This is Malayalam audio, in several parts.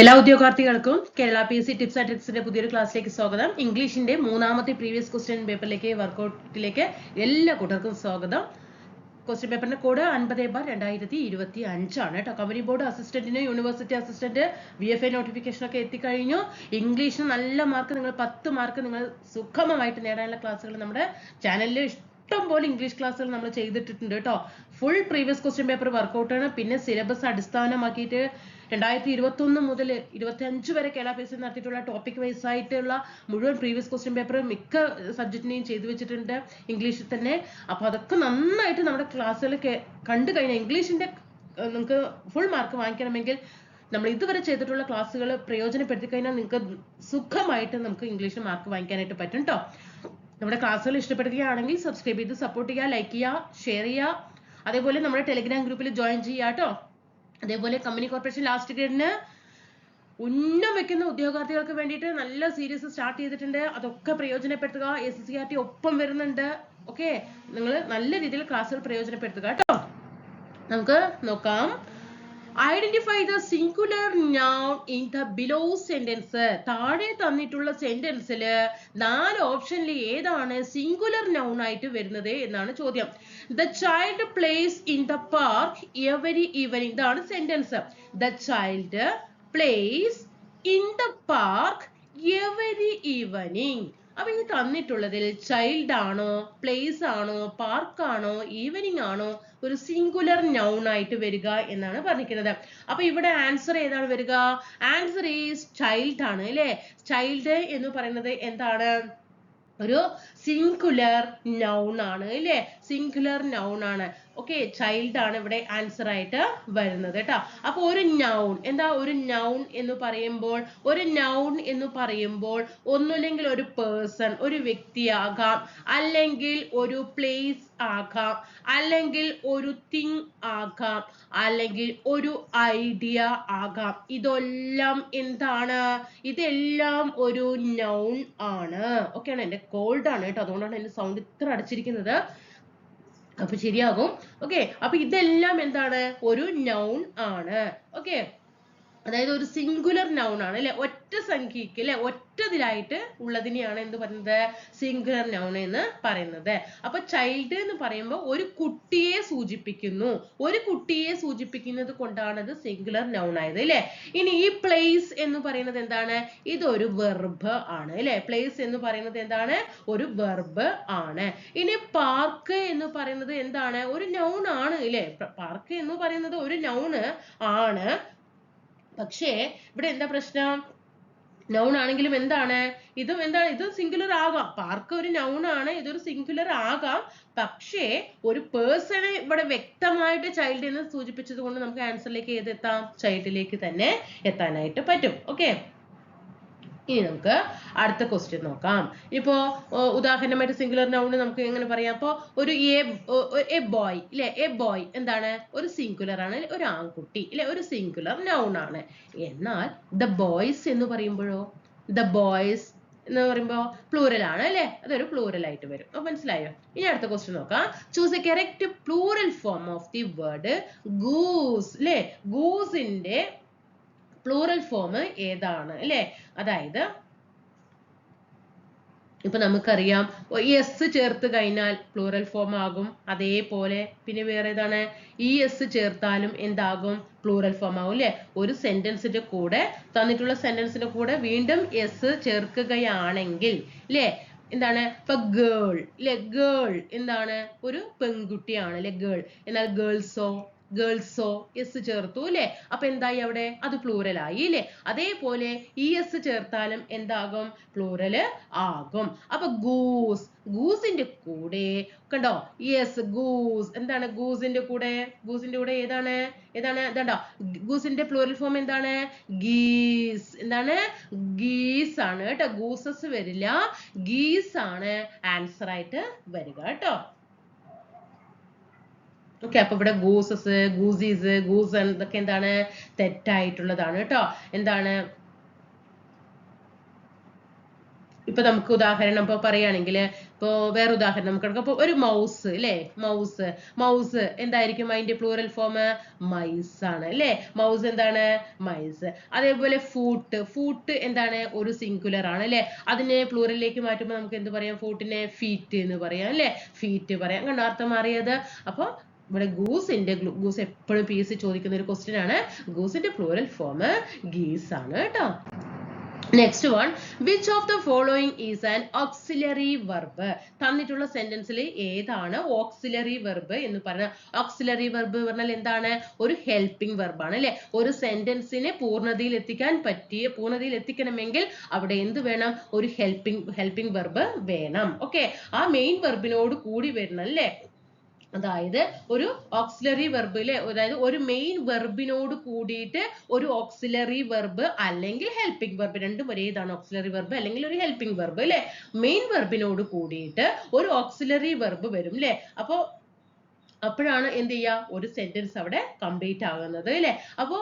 എല്ലാ ഉദ്യോഗാർത്ഥികൾക്കും കേരള PSC ടിപ്സ് ആൻഡ് ട്രിക്സിന്റെ പുതിയൊരു ക്ലാസ്സിലേക്ക് സ്വാഗതം. ഇംഗ്ലീഷിന്റെ മൂന്നാമത്തെ പ്രീവിയസ് ക്വസ്റ്റ്യൻ പേപ്പറിലേക്ക് വർക്കൗട്ടിലേക്ക് എല്ലാ കൂട്ടർക്കും സ്വാഗതം. ക്വസ്റ്റ്യൻ പേപ്പറിന്റെ കോഡ് 50/2025 ആണ് കേട്ടോ. കമ്പനി ബോർഡ് അസിസ്റ്റന്റിന് യൂണിവേഴ്സിറ്റി അസിസ്റ്റന്റ് VFA നോട്ടിഫിക്കേഷൻ ഒക്കെ എത്തിക്കഴിഞ്ഞു. ഇംഗ്ലീഷിന് നല്ല മാർക്ക്, നിങ്ങൾ 10 മാർക്ക് നിങ്ങൾ സുഖമമായിട്ട് നേടാനുള്ള ക്ലാസ്സുകൾ നമ്മുടെ ചാനലിൽ ഇഷ്ടം പോലെ ഇംഗ്ലീഷ് ക്ലാസ്സുകൾ നമ്മൾ ചെയ്തിട്ടുണ്ട് കേട്ടോ. ഫുൾ പ്രീവിയസ് ക്വസ്റ്റ്യൻ പേപ്പർ വർക്കൗട്ടാണ്. പിന്നെ സിലബസ് അടിസ്ഥാനമാക്കിയിട്ട് 2021 മുതൽ 25 വരെ കേരള PSC നടത്തിയിട്ടുള്ള ടോപ്പിക് വൈസ് ആയിട്ടുള്ള മുഴുവൻ പ്രീവിയസ് ക്വസ്റ്റ്യൻ പേപ്പർ മിക്ക സബ്ജക്റ്റിനെയും ചെയ്തു വെച്ചിട്ടുണ്ട് ഇംഗ്ലീഷിൽ തന്നെ. അപ്പൊ അതൊക്കെ നന്നായിട്ട് നമ്മുടെ ക്ലാസ്സുകൾ കണ്ടു കഴിഞ്ഞാൽ ഇംഗ്ലീഷിന്റെ നിങ്ങൾക്ക് ഫുൾ മാർക്ക് വാങ്ങിക്കണമെങ്കിൽ നമ്മൾ ഇതുവരെ ചെയ്തിട്ടുള്ള ക്ലാസ്സുകൾ പ്രയോജനപ്പെടുത്തി കഴിഞ്ഞാൽ നിങ്ങൾക്ക് സുഖമായിട്ട് നമുക്ക് ഇംഗ്ലീഷിൽ മാർക്ക് വാങ്ങിക്കാനായിട്ട് പറ്റും കേട്ടോ. നമ്മുടെ ക്ലാസ്സുകൾ ഇഷ്ടപ്പെടുകയാണെങ്കിൽ സബ്സ്ക്രൈബ് ചെയ്ത് സപ്പോർട്ട് ചെയ്യുക, ലൈക്ക് ചെയ്യുക, ഷെയർ ചെയ്യുക. അതേപോലെ നമ്മുടെ ടെലിഗ്രാം ഗ്രൂപ്പിൽ ജോയിൻ ചെയ്യുക കേട്ടോ. അതേപോലെ കമ്പനി കോർപ്പറേഷൻ ലാസ്റ്റ് ഗ്രേഡിന് ഉന്നം വെക്കുന്ന ഉദ്യോഗാർത്ഥികൾക്ക് വേണ്ടിയിട്ട് നല്ല സീരീസ് സ്റ്റാർട്ട് ചെയ്തിട്ടുണ്ട്. അതൊക്കെ പ്രയോജനപ്പെടുത്തുക. SSCRT ഒപ്പം വരുന്നുണ്ട്. ഓക്കെ, നിങ്ങൾ നല്ല രീതിയിൽ ക്ലാസ്സുകൾ പ്രയോജനപ്പെടുത്തുക കേട്ടോ. നമുക്ക് നോക്കാം. Identify the singular noun in the below sentence. താഴെ തന്നിട്ടുള്ള സെന്റൻസിൽ 4 ഓപ്ഷനിൽ ഏതാണ് സിംഗുലർ നൗൺ ആയിട്ട് വരുന്നത് എന്നാണ് ചോദ്യം. The child plays in the park every evening. ഇതാണ് sentence. The child plays in the park every evening. അപ്പൊ ഈ തന്നിട്ടുള്ളതിൽ ചൈൽഡ് ആണോ, പ്ലേസ് ആണോ, പാർക്ക് ആണോ, ഈവനിങ് ആണോ ഒരു സിംഗുലർ നൗൺ ആയിട്ട് വരിക എന്നാണ് പറഞ്ഞിരിക്കുന്നത്. അപ്പൊ ഇവിടെ ആൻസർ ഏതാണ് വരിക? ആൻസർ ഈസ് ചൈൽഡ് ആണ് അല്ലെ. ചൈൽഡ് എന്ന് പറയുന്നത് എന്താണ്? ഒരു സിംഗുലർ നൗൺ ആണ് അല്ലെ. സിംഗുലർ നൗൺ ആണ്. ഓക്കെ, ചൈൽഡ് ആണ് ഇവിടെ ആൻസർ ആയിട്ട് വരുന്നത് കേട്ടോ. അപ്പൊ ഒരു നൗൺ എന്താ? ഒരു നൗൺ എന്ന് പറയുമ്പോൾ ഒന്നുമില്ലെങ്കിൽ ഒരു പേഴ്സൺ, ഒരു വ്യക്തിയാകാം, അല്ലെങ്കിൽ ഒരു പ്ലേസ് ആകാം, അല്ലെങ്കിൽ ഒരു തിങ് ആകാം, അല്ലെങ്കിൽ ഒരു ഐഡിയ ആകാം. ഇതെല്ലാം എന്താണ്? ഇതെല്ലാം ഒരു നൗൺ ആണ്. ഓക്കെ ആണ്. എന്റെ കോൾഡ് ആണ് കേട്ടോ, അതുകൊണ്ടാണ് എന്റെ സൗണ്ട് ഇത്ര അടച്ചിരിക്കുന്നത്. അപ്പൊ ശരിയാകും. ഓക്കെ, അപ്പൊ ഇതെല്ലാം എന്താണ്? ഒരു നൗൺ ആണ്. ഓക്കെ, അതായത് ഒരു സിംഗുലർ നൗൺ ആണ് അല്ലെ. ഒറ്റ സംഖ്യക്ക് അല്ലെ, ഒറ്റതിലായിട്ട് ഉള്ളതിനെയാണ് എന്ത് പറയുന്നത്? സിംഗുലർ നൗൺ എന്ന് പറയുന്നത്. അപ്പൊ ചൈൽഡ് എന്ന് പറയുമ്പോൾ ഒരു കുട്ടിയെ സൂചിപ്പിക്കുന്നു. ഒരു കുട്ടിയെ സൂചിപ്പിക്കുന്നത് കൊണ്ടാണ് ഇത് സിംഗുലർ നൗൺ ആയത് അല്ലെ. ഇനി ഈ പ്ലേസ് എന്ന് പറയുന്നത് എന്താണ്? ഇതൊരു വെർബ് ആണ് അല്ലെ. പ്ലേസ് എന്ന് പറയുന്നത് എന്താണ്? ഒരു വെർബ് ആണ്. ഇനി പാർക്ക് എന്ന് പറയുന്നത് എന്താണ്? ഒരു നൗൺ ആണ് അല്ലെ. പാർക്ക് എന്ന് പറയുന്നത് ഒരു നൗൺ ആണ്. പക്ഷേ ഇവിടെ എന്താ പ്രശ്നം? നൗൺ ആണെങ്കിലും എന്താണ്? ഇതും എന്താണ്? ഇത് സിംഗുലർ ആകാം. പാർക്ക് ഒരു നൗൺ ആണ്, ഇതൊരു സിംഗുലർ ആകാം. പക്ഷേ ഒരു പേഴ്സണെ ഇവിടെ വ്യക്തമായിട്ട് ചൈൽഡ് എന്ന് സൂചിപ്പിച്ചത് കൊണ്ട് നമുക്ക് ആൻസറിലേക്ക് ഏതെത്താം? ചൈൽഡിലേക്ക് തന്നെ എത്താനായിട്ട് പറ്റും. ഓക്കെ, ഇനി നമുക്ക് അടുത്ത ക്വസ്റ്റ്യൻ നോക്കാം. ഇപ്പോ ഉദാഹരണമായിട്ട് സിംഗുലർ നൗൺ നമുക്ക് എങ്ങനെ പറയാം? അപ്പോ ഒരു എ ബോയ് ഇല്ലേ. എ ബോയ് എന്താണ്? ഒരു സിംഗുലർ ആണ്, ഒരു ആൺകുട്ടി ഇല്ലേ, ഒരു സിംഗുലർ നൗൺ ആണ്. എന്നാൽ ദ ബോയ്സ് എന്ന് പറയുമ്പോഴോ? ദ ബോയ്സ് എന്ന് പറയുമ്പോ പ്ലൂറൽ ആണ് അല്ലെ. അതൊരു പ്ലൂറൽ ആയിട്ട് വരും. അപ്പൊ മനസ്സിലായോ? ഇനി അടുത്ത ക്വസ്റ്റ്യൻ നോക്കാം. Choose a correct plural form of the word goose അല്ലെ. ഗൂസിന്റെ പ്ലൂറൽ ഫോം ഏതാണ് അല്ലെ? അതായത് ഇപ്പൊ നമുക്കറിയാം എസ് ചേർത്ത് കഴിഞ്ഞാൽ പ്ലൂറൽ ഫോം ആകും. അതേപോലെ പിന്നെ വേറെ ഏതാണ്? ES ചേർത്താലും എന്താകും? പ്ലൂറൽ ഫോം ആകും അല്ലെ. ഒരു സെന്റൻസിന്റെ കൂടെ, തന്നിട്ടുള്ള സെന്റൻസിന്റെ കൂടെ വീണ്ടും എസ് ചേർക്കുകയാണെങ്കിൽ അല്ലെ എന്താണ്? ഇപ്പൊ ഗേൾ അല്ലെ. ഗേൾ എന്താണ്? ഒരു പെൺകുട്ടിയാണ് അല്ലെ ഗേൾ. എന്നാൽ ഗേൾസോ എസ് ചേർത്തു അല്ലെ. അപ്പൊ എന്തായി അവിടെ? അത് പ്ലൂറൽ ആയി അല്ലെ. അതേപോലെ ES ചേർത്താലും എന്താകും? പ്ലൂറൽ ആകും. അപ്പൊ ഗൂസിന്റെ കൂടെ കണ്ടോ? യെസ്, ഗൂസ് എന്താണ്? ഗൂസിന്റെ കൂടെ ഏതാണ്? ഇതാണ്ടോ? ഗൂസിന്റെ പ്ലൂറൽ ഫോം എന്താണ്? ഗീസ്. എന്താണ്? ഗീസ് ആണ് കേട്ടോ. ഗൂസസ് വരില്ല, ഗീസ് ആണ് ആൻസർ ആയിട്ട് വരിക കേട്ടോ. ഓക്കെ, അപ്പൊ ഇവിടെ ഗൂസസ്, ഗൂസീസ്, ഗൂസൺ ഇതൊക്കെ എന്താണ്? തെറ്റായിട്ടുള്ളതാണ് കേട്ടോ. എന്താണ്? ഇപ്പൊ നമുക്ക് ഉദാഹരണം ഇപ്പൊ പറയുകയാണെങ്കിൽ ഇപ്പോ വേറെ ഉദാഹരണം നമുക്ക് എടുക്കാം. ഇപ്പൊ ഒരു മൗസ് അല്ലെ, മൗസ് എന്തായിരിക്കും അതിന്റെ പ്ലൂറൽ ഫോം? മൈസ് ആണ് അല്ലെ. മൗസ് എന്താണ്? മൈസ്. അതേപോലെ ഫൂട്ട് എന്താണ്? ഒരു സിംഗുലർ ആണ് അല്ലെ. അതിനെ പ്ലൂറലിലേക്ക് മാറ്റുമ്പോൾ നമുക്ക് എന്ത് പറയാം? ഫൂട്ടിനെ ഫീറ്റ് എന്ന് പറയാം അല്ലെ. ഫീറ്റ് പറയാം. കണ്ടോ അർത്ഥം മാറിയത്? അപ്പൊ ഇവിടെ ഗൂസ് എപ്പോഴും പി എസ് സി ചോദിക്കുന്ന ഒരു ക്വസ്റ്റ്യൻ ആണ്. ഗൂസിന്റെ പ്ലൂറൽ ഫോം ഗീസ് ആണ് കേട്ടോ. Next one, which of the following is an auxiliary verb? തന്നിട്ടുള്ള സെന്റൻസിൽ ഏതാണ് ഓക്സിലറി വെർബ് എന്ന് പറഞ്ഞാൽ? ഓക്സിലറി വെർബ് പറഞ്ഞാൽ എന്താണ്? ഒരു ഹെൽപ്പിംഗ് വെർബ് ആണ് അല്ലെ. ഒരു സെന്റൻസിനെ പൂർണ്ണതയിൽ എത്തിക്കണമെങ്കിൽ അവിടെ എന്ത് വേണം? ഒരു ഹെൽപ്പിംഗ് വെർബ് വേണം. ഓക്കെ, ആ മെയിൻ വെർബിനോട് കൂടി വരണം അല്ലെ. അതായത് ഒരു ഓക്സിലറി വെർബ് അല്ലെ, അതായത് ഒരു മെയിൻ വെർബിനോട് കൂടിയിട്ട് ഒരു ഓക്സിലറി വെർബ് അല്ലെങ്കിൽ ഹെൽപ്പിംഗ് വെർബ്, രണ്ടും ഒരേതാണ്. ഓക്സിലറി വെർബ് അല്ലെങ്കിൽ ഒരു ഹെൽപ്പിംഗ് വെർബ് അല്ലെ. മെയിൻ വെർബിനോട് കൂടിയിട്ട് ഒരു ഓക്സിലറി വെർബ് വരും അല്ലെ. അപ്പോഴാണ് എന്ത് ചെയ്യുക? ഒരു സെന്റൻസ് അവിടെ കംപ്ലീറ്റ് ആകുന്നത് അല്ലെ. അപ്പോ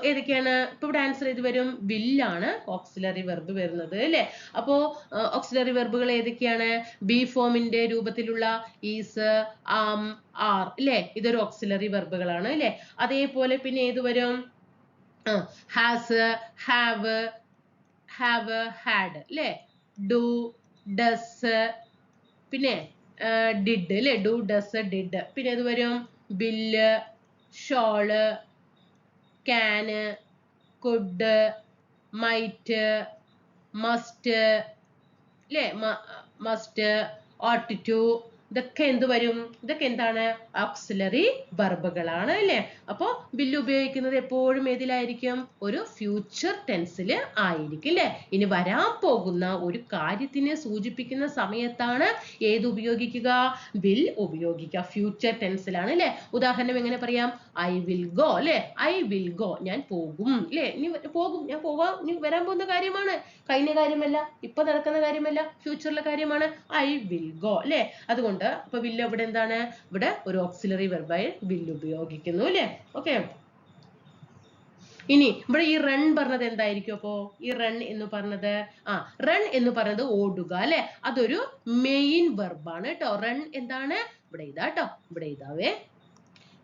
ഏതൊക്കെയാണ്? ഇപ്പൊ ഇവിടെ ആൻസർ ചെയ്ത് വരും, വില്ലാണ് ഓക്സിലറി വെർബ് വരുന്നത് അല്ലെ. അപ്പോ ഓക്സിലറി വെർബുകൾ ഏതൊക്കെയാണ്? ബി ഫോമിന്റെ രൂപത്തിലുള്ള ഈസ്, ആം, ആർ അല്ലെ. ഇതൊരു ഓക്സിലറി വെർബുകളാണ് അല്ലെ. അതേപോലെ പിന്നെ ഏത് വരും? ഹാസ്, ഹാവ്, ഹാഡ് അല്ലെ. ഡു, ഡസ്, പിന്നെ ഡിഡ് അല്ലെ. Do, does, did. പിന്നെ ഏത് വരും? Bill, shawl, can, could, might, must അല്ലെ. മസ്റ്റ്, ought to, ഇതൊക്കെ എന്ത് വരും? ഇതൊക്കെ എന്താണ്? ഓക്സിലറി വെർബുകളാണ് അല്ലെ. അപ്പോ ബില്ല് ഉപയോഗിക്കുന്നത് എപ്പോഴും ഏതിലായിരിക്കും? ഒരു ഫ്യൂച്ചർ ടെൻസിൽ ആയിരിക്കും അല്ലെ. ഇനി വരാൻ പോകുന്ന ഒരു കാര്യത്തിനെ സൂചിപ്പിക്കുന്ന സമയത്താണ് ഏത് ഉപയോഗിക്കുക? വിൽ ഉപയോഗിക്കുക. ഫ്യൂച്ചർ ടെൻസിലാണ് അല്ലെ. ഉദാഹരണം എങ്ങനെ പറയാം? ഐ വിൽ ഗോ അല്ലെ. ഐ വിൽ ഗോ, ഞാൻ പോകും അല്ലെ. ഇനി പോകും, ഞാൻ പോകാം, ഇനി വരാൻ പോകുന്ന കാര്യമാണ്, കഴിഞ്ഞ കാര്യമല്ല, ഇപ്പൊ നടക്കുന്ന കാര്യമല്ല, ഫ്യൂച്ചറിലെ കാര്യമാണ്. ഐ വിൽ ഗോ അല്ലെ. അതുകൊണ്ട് ഇപ്പൊ വില്ല് ഇവിടെ എന്താണ്? ഇവിടെ ഒരു ഓക്സിലറി വെർബായി വില്ല് ഉപയോഗിക്കുന്നു അല്ലെ. ഓക്കെ, ഇനി ഇവിടെ ഈ റൺ പറഞ്ഞത് എന്തായിരിക്കും? അപ്പോ ഈ റൺ എന്ന് പറഞ്ഞത് റൺ എന്ന് പറയുന്നത് ഓടുക അല്ലെ. അതൊരു മെയിൻ വെർബാണ് കേട്ടോ. റൺ എന്താണ്? ഇവിടെ ഇതാ കേട്ടോ, ഇവിടെ ഇതാവേ.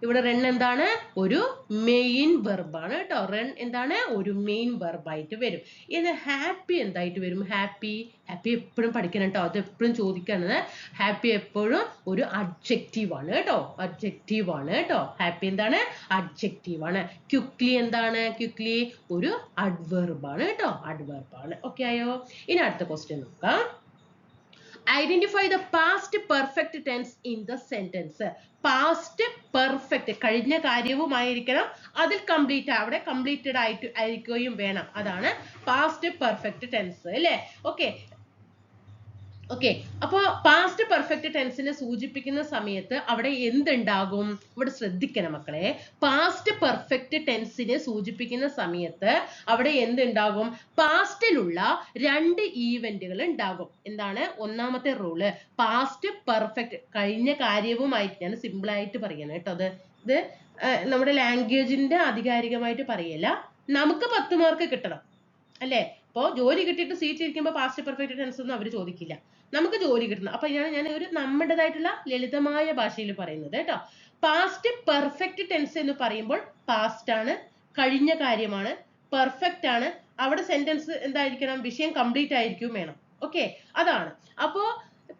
ഇവിടെ റൺ എന്താണ്? ഒരു മെയിൻ വെർബാണ് കേട്ടോ. റൺ എന്താണ്? ഒരു മെയിൻ വെർബായിട്ട് വരും. ഇത് ഹാപ്പി എന്തായിട്ട് വരും? ഹാപ്പി എപ്പോഴും പഠിക്കണം കേട്ടോ, അത് എപ്പോഴും ചോദിക്കാണ്. ഹാപ്പി എപ്പോഴും ഒരു അഡ്ജക്റ്റീവ് ആണ് കേട്ടോ. അഡ്ജക്റ്റീവ് ആണ് കേട്ടോ. ഹാപ്പി എന്താണ്? അഡ്ജക്റ്റീവ് ആണ്. ക്വിക്ലി എന്താണ്? ക്വിക്ലി ഒരു അഡ്വർബ് ആണ് കേട്ടോ. അഡ്വർബ് ആണ്. ഓക്കെ ആയോ? ഇനി അടുത്ത ക്വസ്റ്റ്യൻ നോക്കാം. Identify the past perfect tense in the sentence. Past perfect കഴിഞ്ഞ കാര്യവുമായിരിക്കണം, അതിൽ കംപ്ലീറ്റ്, അവിടെ കംപ്ലീറ്റഡ് ആയിരിക്കുകയും വേണം. അതാണ് past perfect tense അല്ലേ. ഓക്കെ, അപ്പൊ പാസ്റ്റ് പെർഫെക്റ്റ് ടെൻസിനെ സൂചിപ്പിക്കുന്ന സമയത്ത് അവിടെ എന്തുണ്ടാകും? ഇവിടെ ശ്രദ്ധിക്കണം മക്കളെ. പാസ്റ്റ് പെർഫെക്റ്റ് ടെൻസിനെ സൂചിപ്പിക്കുന്ന സമയത്ത് അവിടെ എന്തുണ്ടാകും? പാസ്റ്റിലുള്ള രണ്ട് ഈവന്റുകൾ ഉണ്ടാകും. എന്താണ് ഒന്നാമത്തെ റൂള്? പാസ്റ്റ് പെർഫെക്റ്റ് കഴിഞ്ഞ കാര്യവുമായിട്ട്, ഞാൻ സിമ്പിൾ ആയിട്ട് പറയണം കേട്ടോ. ഇത് നമ്മുടെ ലാംഗ്വേജിന്റെ ആധികാരികമായിട്ട് പറയല്ല, നമുക്ക് 10 മാർക്ക് കിട്ടണം അല്ലെ. ഇപ്പൊ ജോലി കിട്ടിയിട്ട് സീറ്റ് ഇരിക്കുമ്പോൾ പാസ്റ്റ് പെർഫെക്റ്റ് ടെൻസ് ഒന്നും അവർ ചോദിക്കില്ല, നമുക്ക് ജോലി കിട്ടണം. അപ്പൊ ഞാൻ ഒരു നമ്മുടേതായിട്ടുള്ള ലളിതമായ ഭാഷയിൽ പറയുന്നത് കേട്ടോ. പാസ്റ്റ് പെർഫെക്റ്റ് ടെൻസ് എന്ന് പറയുമ്പോൾ പാസ്റ്റ് ആണ്, കഴിഞ്ഞ കാര്യമാണ്, പെർഫെക്റ്റ് ആണ്. അവിടെ സെന്റൻസ് എന്തായിരിക്കണം? വിഷയം കംപ്ലീറ്റ് ആയിരിക്കും വേണം. ഓക്കെ, അതാണ്. അപ്പോ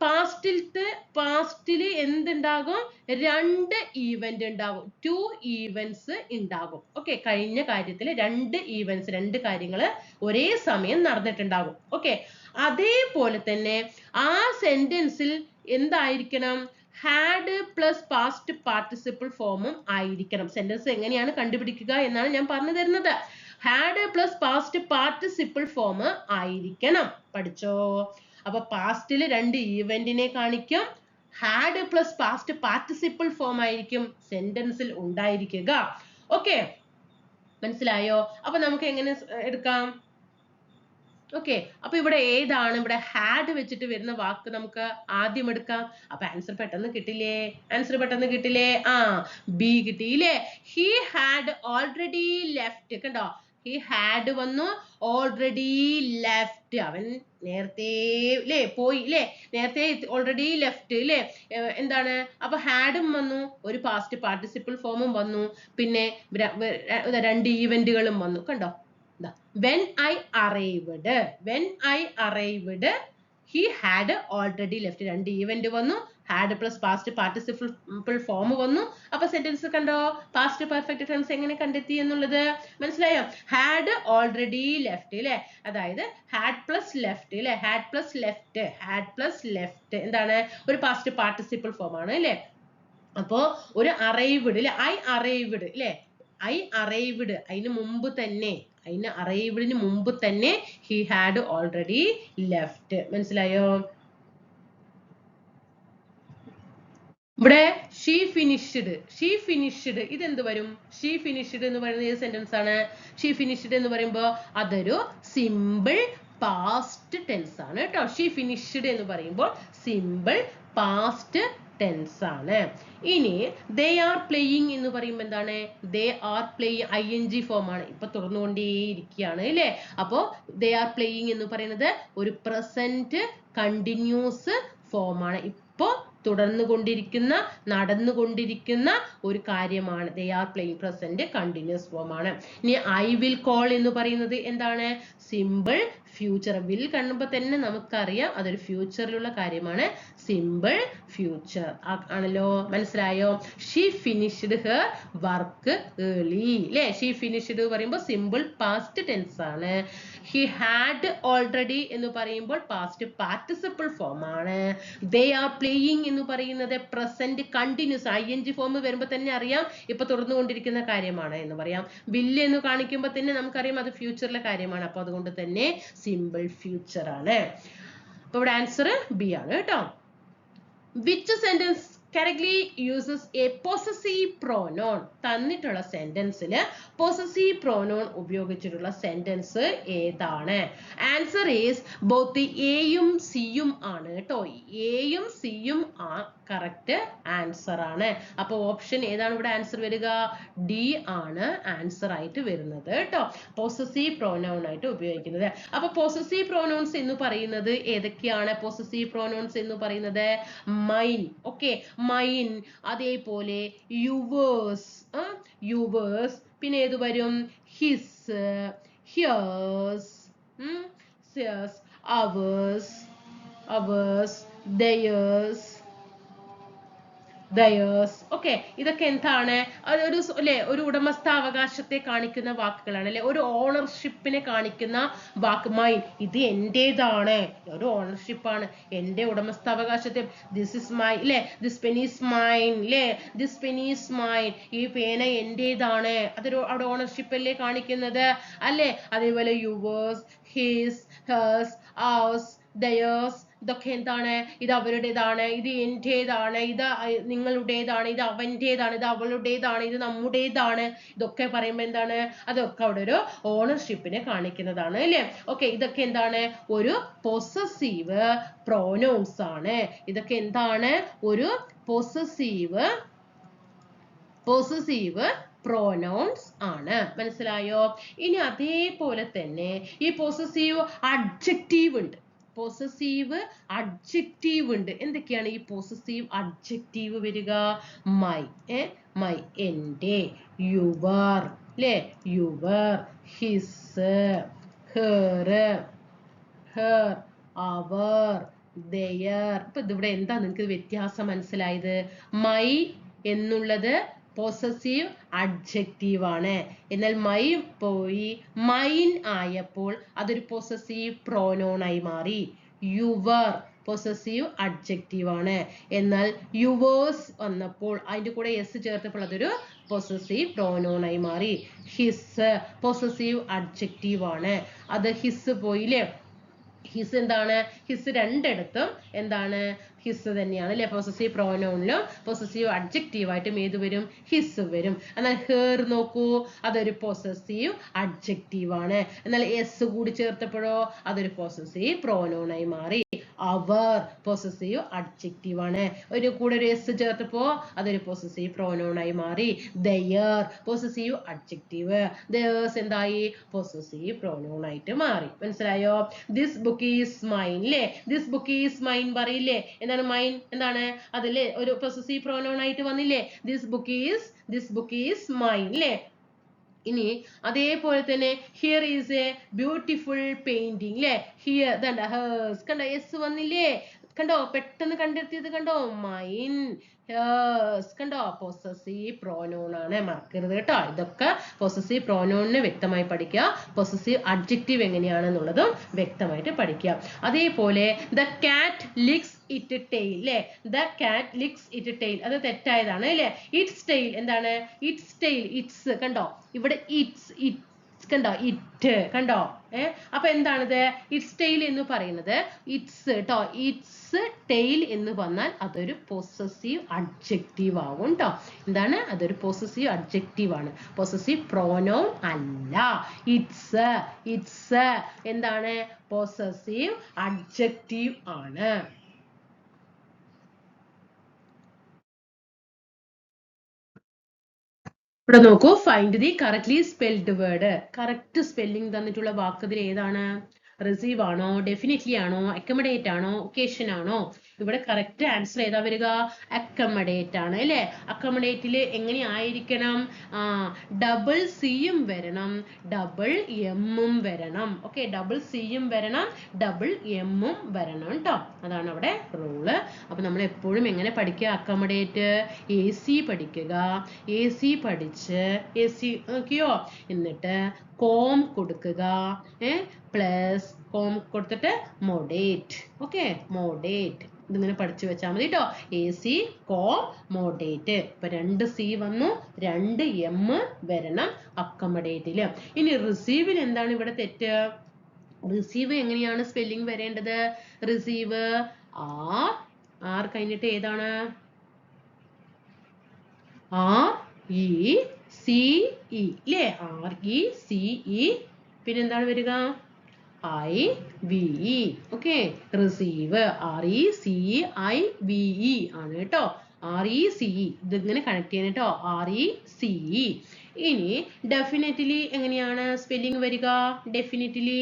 പാസ്റ്റില് എന്തുണ്ടാകും? രണ്ട് ഈവന്റ് ഉണ്ടാകും, 2 ഈവന്റ്സ് ഉണ്ടാകും. ഓക്കെ, കഴിഞ്ഞ കാര്യത്തിൽ 2 ഈവന്റ്സ്, 2 കാര്യങ്ങൾ ഒരേ സമയം നടന്നിട്ടുണ്ടാകും. ഓക്കെ, അതേപോലെ തന്നെ ആ സെന്റൻസിൽ എന്തായിരിക്കണം? ഹാഡ് പ്ലസ് പാസ്റ്റ് പാർട്ടിസിപ്പിൾ ഫോമും ആയിരിക്കണം. സെന്റൻസ് എങ്ങനെയാണ് കണ്ടുപിടിക്കുക എന്നാണ് ഞാൻ പറഞ്ഞു തരുന്നത്. Had plus past participle form ആയിരിക്കണം. പഠിച്ചോ? അപ്പൊ പാസ്റ്റിൽ 2 ഈവന്റിനെ കാണിക്കും, had plus past participle form ആയിരിക്കും സെന്റൻസിൽ ഉണ്ടായിരിക്കുക. ഓക്കെ, മനസ്സിലായോ? അപ്പൊ നമുക്ക് എങ്ങനെ എടുക്കാം? ഓക്കെ, അപ്പൊ ഇവിടെ ഏതാണ്? ഇവിടെ ഹാഡ് വെച്ചിട്ട് വരുന്ന വാക്ക് നമുക്ക് ആദ്യം എടുക്കാം. അപ്പൊ ആൻസർ പെട്ടെന്ന് കിട്ടില്ലേ? ബി കിട്ടിയില്ലേ? He had already left. കണ്ടോ, he had വന്നു, already left, അവൻ നേരത്തെ ല്ലേ പോയി ല്ലേ, നേരത്തെ already left ല്ലേ, എന്താണ് അപ്പൊ had വന്നു, ഒരു past participle form വന്നു, പിന്നെ രണ്ട് ഈവന്റുകളും വന്നു. കണ്ടോ? when I arrived he had already left. രണ്ട് ഈവന്റ് വന്നു, had plus past participle form വന്നു. അപ്പൊ സെന്റൻസ് കണ്ടോ, പാസ്റ്റ് പെർഫെക്റ്റ് ടെൻസ് എങ്ങനെ കണ്ടെത്തി എന്നുള്ളത് മനസ്സിലായോ? had already left ല്ലേ, അതായത് had plus left ല്ലേ, had plus left എന്താണ്, ഒരു പാസ്റ്റ് പാർട്ടിസിപ്പിൾ ഫോം ആണ് ല്ലേ. അപ്പോ ഒരു arrived ല്ലേ, I arrived ല്ലേ, അതിന് മുമ്പ് തന്നെ he had already left. മനസ്സിലായോ? ഇവിടെ she finished ഇതെന്ത് വരും? she finished എന്ന് പറയുന്നത് ഏത് സെന്റൻസ് ആണ്? she finished എന്ന് പറയുമ്പോൾ അതൊരു സിമ്പിൾ പാസ്റ്റ് ടെൻസ് ആണ് കേട്ടോ. she finished എന്ന് പറയുമ്പോൾ സിമ്പിൾ പാസ്റ്റ് ടെൻസ് ആണ്. ഇനി they are playing എന്ന് പറയുമ്പോൾ എന്താണ്? they are playing ing form ആണ്, ഇപ്പൊ തുറന്നുകൊണ്ടേയിരിക്കുകയാണ് അല്ലേ. അപ്പോ they are playing എന്ന് പറയുന്നത് ഒരു പ്രസന്റ് കണ്ടിന്യൂസ് ഫോം ആണ്, ഇപ്പോ നടന്നുകൊണ്ടിരിക്കുന്ന ഒരു കാര്യമാണ്. they are playing present continuous form ആണ്. ഇനി I will call എന്ന് പറയുന്നത് എന്താണ്? Simple future. വിൽ കാണുമ്പോൾ തന്നെ നമുക്കറിയാം അതൊരു ഫ്യൂച്ചറിലുള്ള കാര്യമാണ്, സിമ്പിൾ ഫ്യൂച്ചർ ആണല്ലോ. മനസ്സിലായോ? she finished her work early ല്ലേ, she finished പറയുമ്പോൾ സിമ്പിൾ പാസ്റ്റ് ടെൻസ് ആണ്. he had already എന്ന് പറയുമ്പോൾ പാസ്റ്റ് പാർട്ടിസിപ്പിൾ ഫോം ആണ്. they are playing എന്ന് പറയുന്നത് പ്രസന്റ് കണ്ടിന്യൂസ് ing ഫോം വരുമ്പോൾ തന്നെ അറിയാം ഇപ്പൊ തുറന്നുകൊണ്ടിരിക്കുന്ന കാര്യമാണ് എന്ന് പറയാം. will എന്ന് കാണിക്കുമ്പോൾ തന്നെ നമുക്കറിയാം അത് ഫ്യൂച്ചറിലെ കാര്യമാണ്, അപ്പൊ അതുകൊണ്ട് തന്നെ സിമ്പിൾ ഫ്യൂച്ചർ ആണ്. അപ്പൊ ഇവിടെ ആൻസർ ബി ആണ് കേട്ടോ. which sentence correctly uses a possessive pronoun? തന്നിട്ടുള്ള സെന്റൻസിൽ possessive pronoun ഉപയോഗിച്ചിട്ടുള്ള സെന്റൻസ് ഏതാണ്? ആൻസർ ഈസ് ബോത്ത് എയും സിയും ആണ് കേട്ടോ. എയും സിയും കറക്റ്റ് ആൻസർ ആണ്. അപ്പൊ ഓപ്ഷൻ ഏതാണ് ഇവിടെ ആൻസർ വരിക? ഡി ആണ് ആൻസർ ആയിട്ട് വരുന്നത് കേട്ടോ, possessive pronoun ആയിട്ട് ഉപയോഗിക്കുന്നത്. അപ്പൊ possessive pronouns എന്ന് പറയുന്നത് ഏതൊക്കെയാണ്? possessive pronouns എന്ന് പറയുന്നത് mine, ഓക്കെ, mine, അതേപോലെ yours, പിന്നെ ഏത് വരും? his, hers, ours, theirs, okay. ഇതൊക്കെ എന്താണ്? അതൊരു അല്ലെ ഒരു ഉടമസ്ഥാവകാശത്തെ കാണിക്കുന്ന വാക്കുകളാണ് അല്ലെ, ഒരു ഓണർഷിപ്പിനെ കാണിക്കുന്ന വാക്ക്. മൈൻ, ഇത് എന്റേതാണ്, ഒരു ഓണർഷിപ്പാണ്, എന്റെ ഉടമസ്ഥാവകാശത്തെ. ദിസ് ഇസ് മൈ അല്ലെ, ദിസ് പെൻ ഈസ് മൈൻ അല്ലെ, ദിസ് പെൻ ഈസ് മൈൻ, ഈ പേന എന്റേതാണ്, അതൊരു അവിടെ ഓണർഷിപ്പ് അല്ലേ കാണിക്കുന്നത് അല്ലെ. അതേപോലെ yours, his, hers, ours, theirs, ഇതൊക്കെ എന്താണ്? ഇത് അവരുടേതാണ്, ഇത് എന്റേതാണ്, ഇത് നിങ്ങളുടേതാണ്, ഇത് അവന്റേതാണ്, ഇത് അവളുടേതാണ്, ഇത് നമ്മുടേതാണ്. ഇതൊക്കെ പറയുമ്പോൾ എന്താണ്? അതൊക്കെ അവിടെ ഒരു ഓണർഷിപ്പിനെ കാണിക്കുന്നതാണ് അല്ലേ. ഓക്കെ, ഇതൊക്കെ എന്താണ്? ഒരു പൊസസീവ് പ്രോനൗൺസ് ആണ്. ഇതൊക്കെ എന്താണ്? ഒരു പൊസസീവ് പ്രോനൗൺസ് ആണ്. മനസ്സിലായോ? ഇനി അതേപോലെ തന്നെ ഈ പൊസസീവ് അഡ്ജക്റ്റീവ് ഉണ്ട്. എന്തൊക്കെയാണ് ഈ പൊസസീവ് അഡ്ജക്റ്റീവ് വരിക? മൈ, എന്റെ, യുവർ അല്ലേ, your, his, her, our, their. ഇപ്പൊ ഇതിവിടെ എന്താ നിങ്ങൾക്ക് വ്യത്യാസം മനസ്സിലായത്? മൈ എന്നുള്ളത് പൊസസീവ് അഡ്ജക്റ്റീവ് ആണ്, എന്നാൽ മൈ പോയി മൈൻ ആയപ്പോൾ അതൊരു പൊസസീവ് പ്രോനൗൺ ആയി മാറി. യുവർ പൊസസീവ് അഡ്ജക്റ്റീവ് ആണ്, എന്നാൽ യുവേഴ്സ് വന്നപ്പോൾ അതിന്റെ കൂടെ എസ് ചേർത്തപ്പോൾ അതൊരു പൊസസീവ് പ്രോനൗൺ ആയി മാറി. ഹിസ് പൊസസീവ് അഡ്ജക്റ്റീവ് ആണ്, അത് ഹിസ് പോയില്ലേ. ഹിസ് എന്താണ്? ഹിസ് രണ്ടിടത്തും എന്താണ്? ഹിസ് തന്നെയാണ് അല്ലെ. പൊസസീവ് പ്രോനൗണിലും പൊസസീവ് അഡ്ജക്റ്റീവ് ആയിട്ടും ഏത് വരും? ഹിസ് വരും. എന്നാൽ ഹെർ നോക്കൂ, അതൊരു പൊസസീവ് അഡ്ജക്റ്റീവ് ആണ്, എന്നാൽ എസ് കൂടി ചേർത്തപ്പോഴോ അതൊരു പൊസസീവ് പ്രോനൗൺ ആയി മാറി. അവർ possessive adjective ആണ്. ഒരു കൂടെ ഒരു s ചേർത്തപ്പോ അതൊരു possessive pronoun ആയി മാറി. their possessive adjective, theirs എന്തായി possessive pronoun ആയിട്ട് മാറി. മനസ്സിലായോ? this book is mine ല്ലേ? this book is mine പറയില്ലേ? എന്താണ് mine? എന്താണ് അതല്ലേ ഒരു possessive pronoun ആയിട്ട് വന്നില്ലേ? this book is mine ല്ലേ? ഇനി അതേപോലെ തന്നെ here is a beautiful painting ല്ലേ? here ദാണ്ട hers കണ്ടോ s വന്നില്ലേ? കണ്ടോ പെട്ടെന്ന് കണ്ടെത്തിയത് കണ്ടോ? mine, hers കണ്ടോ possessive pronoun ആണ്. മറക്കരുത് കേട്ടോ. ഇതൊക്കെ possessive pronoun നെ വ്യക്തമായി പഠിക്കുക. possessive adjective എങ്ങനെയാണെന്നുള്ളതും വ്യക്തമായിട്ട് പഠിക്കുക. അതേപോലെ the cat licks its tail ല്ലേ? the cat licks its tail അത് തെറ്റായതാണ് ല്ലേ? its tail എന്താണ്? its tail its കണ്ടോ ഇവിടെ its കണ്ടോ it കണ്ടോ അപ്പൊ എന്താണിത്? its tail എന്ന് പറയുന്നത് its ട്ടോ. its tail എന്ന് പറഞ്ഞാൽ അതൊരു possessive adjective ആവും ട്ടോ. എന്താണ്? അതൊരു possessive adjective ആണ്. possessive pronoun അല്ല. its എന്താണ്? possessive adjective ആണ്. ഇവിടെ നോക്കൂ, find the correctly spelled word. Correct spelling തന്നിട്ടുള്ള വാക്ക് ഇതിൽ ഏതാണ്? റിസീവ് ആണോ, ഡെഫിനിറ്റ്ലി ആണോ, അക്കമഡേറ്റ് ആണോ, ഒക്കേഷൻ ആണോ? ഇവിടെ കറക്റ്റ് ആൻസർ ഏതാ വരിക? അക്കമഡേറ്റ് ആണ് അല്ലേ? അക്കമഡേറ്റിൽ എങ്ങനെ ആയിരിക്കണം? ഡബിൾ സിയും വരണം, ഡബിൾ എമ്മും വരണം. ഓക്കെ, ഡബിൾ സിയും വരണം, ഡബിൾ എമ്മും വരണം കേട്ടോ. അതാണ് അവിടെ റൂള്. അപ്പൊ നമ്മൾ എപ്പോഴും എങ്ങനെ പഠിക്കുക? അക്കമഡേറ്റ് AC പഠിക്കുക. AC പഠിച്ച് AC നോക്കിയോ, എന്നിട്ട് കോം കൊടുക്കുക, പ്ലസ് കോം കൊടുത്തിട്ട് മോഡേറ്റ്. ഓക്കെ, മോഡേറ്റ് ഇതിങ്ങനെ പഠിച്ചു വെച്ചാൽ മതി കേട്ടോ. AC com moderate. ഇപ്പൊ 2 C വന്നു, 2 M വരണം അക്കമഡേറ്റില്. ഇനി റിസീവിൽ എന്താണ് ഇവിടെ തെറ്റ്? റിസീവ് എങ്ങനെയാണ് സ്പെല്ലിംഗ് വരേണ്ടത്? റിസീവ് ആർ കഴിഞ്ഞിട്ട് ഏതാണ്? RECE ല്ലേ? RECE പിന്നെന്താണ് വരിക? IVE. ഓക്കെ, റിസീവ് RECIVE ആണ് കേട്ടോ. RECE ഇതിങ്ങനെ കണക്ട് ചെയ്യണം കേട്ടോ. RECE. ഇനി ഡെഫിനറ്റ്ലി എങ്ങനെയാണ് സ്പെല്ലിംഗ് വരിക? ഡെഫിനറ്റ്ലി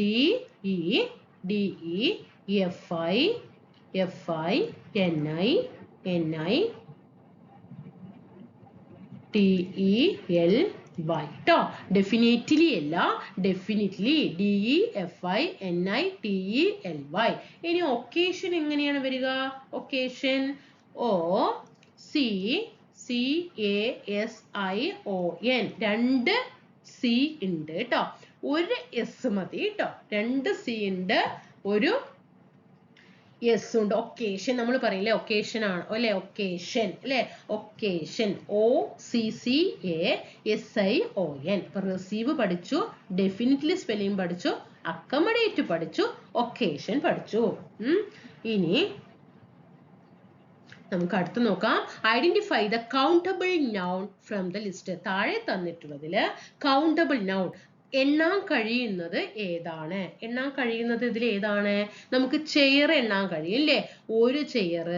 DEFINITELY ട്ടോ. ഡെഫിനറ്റ്ലി അല്ല, ഡെഫിനിറ്റ്ലി DEFINITELY. ഇനി ഒക്കേഷൻ എങ്ങനെയാണ് വരിക? Occasion OCCASION. 2 C ഉണ്ട് കേട്ടോ, ഒരു S മതി കേട്ടോ. 2 C ഉണ്ട്, ഒരു yes ഉണ്ട്. ഒക്കേഷൻ നമ്മൾ പറയില്ലേ, ഒക്കേഷൻ ആണ് അല്ലെ? ഒക്കേഷൻ അല്ലെ? Occasion OCCASION. ഇപ്പൊ റിസീവ് പഠിച്ചു, ഡെഫിനിറ്റ്ലി സ്പെല്ലിംഗ് പഠിച്ചു, അക്കമഡേറ്റ് പഠിച്ചു, ഒക്കേഷൻ പഠിച്ചു. ഇനി നമുക്ക് അടുത്ത് നോക്കാം. Identify the countable noun from the list. താഴെ തന്നിട്ടുള്ളതില് കൗണ്ടബിൾ നൗൺ എണ്ണാൻ കഴിയുന്നത് ഏതാണ്? എണ്ണാൻ കഴിയുന്നത് ഇതിൽ ഏതാണ്? നമുക്ക് ചെയർ എണ്ണാൻ കഴിയും അല്ലേ? 1 ചെയർ,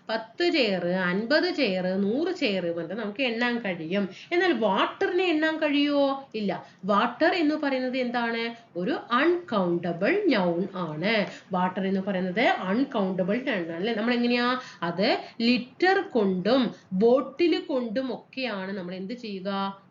10 ചെയർ, 50 ചെയർ, 100 ചെയർ പറഞ്ഞാൽ നമുക്ക് എണ്ണാൻ കഴിയും. എന്നാൽ വാട്ടറിനെ എണ്ണാൻ കഴിയുമോ? ഇല്ല. വാട്ടർ എന്ന് പറയുന്നത് എന്താണ്? ഒരു അൺകൗണ്ടബിൾ നൗൺ ആണ്. വാട്ടർ എന്ന് പറയുന്നത് അൺകൗണ്ടബിൾ നൗൺ അല്ലേ? നമ്മൾ എങ്ങനെയാ അത് ലിറ്റർ കൊണ്ടും ബോട്ടിൽ കൊണ്ടും ഒക്കെയാണ് നമ്മൾ എന്ത് ചെയ്യുക?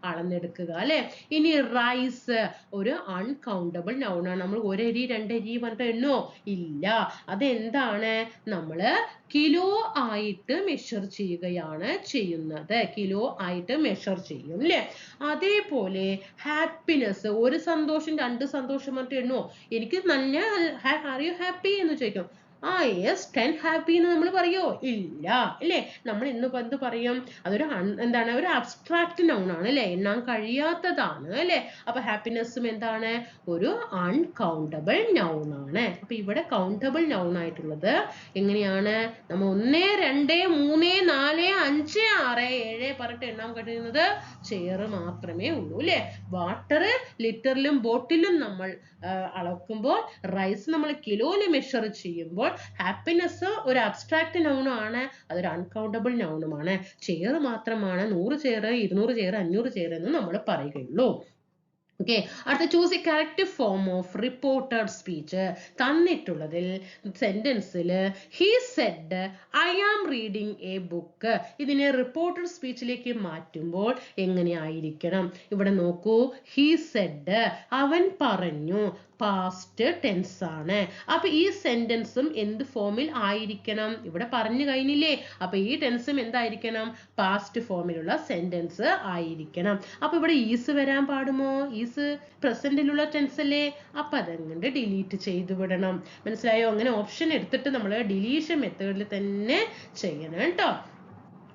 അളന്നെടുക്കുക അല്ലെ? ഇനി റൈസ് ഒരു അൺകൗണ്ടബിൾ നൗൺ ആണ്. നമ്മൾ 1 അരി 2 അരി പറഞ്ഞിട്ട് എണ്ണോ? ഇല്ല. അതെന്താണ്? നമ്മള് കിലോ ആയിട്ട് മെഷർ ചെയ്യുകയാണ് ചെയ്യുന്നത്. കിലോ ആയിട്ട് മെഷർ ചെയ്യും അല്ലേ? അതേപോലെ ഹാപ്പിനെസ്, 1 സന്തോഷം 2 സന്തോഷം പറഞ്ഞിട്ട് എണ്ണോ? എനിക്ക് നല്ല ആർ യു ഹാപ്പി എന്ന് ചോദിക്കും. യെസ് 10 ഹാപ്പി എന്ന് നമ്മൾ പറയോ? ഇല്ല അല്ലേ? നമ്മൾ ഇന്നിപ്പോ എന്ത് പറയും? അതൊരു എന്താണ്, ഒരു അബ്സ്ട്രാക്ട് നൗൺ ആണ് അല്ലേ? എണ്ണാൻ കഴിയാത്തതാണ് അല്ലേ? അപ്പൊ ഹാപ്പിനെസ്സും എന്താണ്? ഒരു അൺകൗണ്ടബിൾ നൗൺ ആണ്. അപ്പൊ ഇവിടെ കൗണ്ടബിൾ നൗൺ ആയിട്ടുള്ളത് എങ്ങനെയാണ്? നമ്മൾ 1 2 3 4 5 6 7 പറഞ്ഞിട്ട് എണ്ണാൻ കഴിയുന്നത് ചെയർ മാത്രമേ ഉള്ളൂ അല്ലേ? വാട്ടർ ലിറ്ററിലും ബോട്ടിലും നമ്മൾ അളക്കുമ്പോൾ, റൈസ് നമ്മൾ കിലോയിൽ മെഷർ ചെയ്യുമ്പോൾ, ഹാപ്പിനെസ് ഒരു അബ്സ്ട്രാക്ട് നൗൺ ആണ്, അതൊരു അൺകൗണ്ടബിൾ നൗണുമാണ്. ചെയർ മാത്രമാണ് 100 ചെയർ 200 ചെയർ 500 ചെയർ എന്ന് നമ്മൾ പറയുകയുള്ളൂ. ഓക്കെ, അടുത്ത choose a correct form of reported speech. തന്നിട്ടുള്ളതിൽ സെന്റൻസിൽ he said I am reading a book, ഇതിനെ റിപ്പോർട്ടഡ് സ്പീച്ചിലേക്ക് മാറ്റുമ്പോൾ എങ്ങനെയായിരിക്കണം? ഇവിടെ നോക്കൂ, ഹി സെഡ് അവൻ പറഞ്ഞു, പാസ്റ്റ് ടെൻസ് ആണ്. അപ്പൊ ഈ സെന്റൻസും എന്ത് ഫോമിൽ ആയിരിക്കണം? ഇവിടെ പറഞ്ഞു കഴിഞ്ഞില്ലേ? അപ്പൊ ഈ ടെൻസും എന്തായിരിക്കണം? പാസ്റ്റ് ഫോമിലുള്ള സെന്റൻസ് ആയിരിക്കണം. അപ്പൊ ഇവിടെ ഈസ് വരാൻ പാടുമോ? ഈസ് പ്രസന്റിലുള്ള ടെൻസ് അല്ലേ? അപ്പൊ അതങ്ങോട്ട് ഡിലീറ്റ് ചെയ്തു വിടണം. മനസ്സിലായോ? അങ്ങനെ ഓപ്ഷൻ എടുത്തിട്ട് നമ്മൾ ഡിലീഷൻ മെത്തേഡിൽ തന്നെ ചെയ്യണം കേട്ടോ.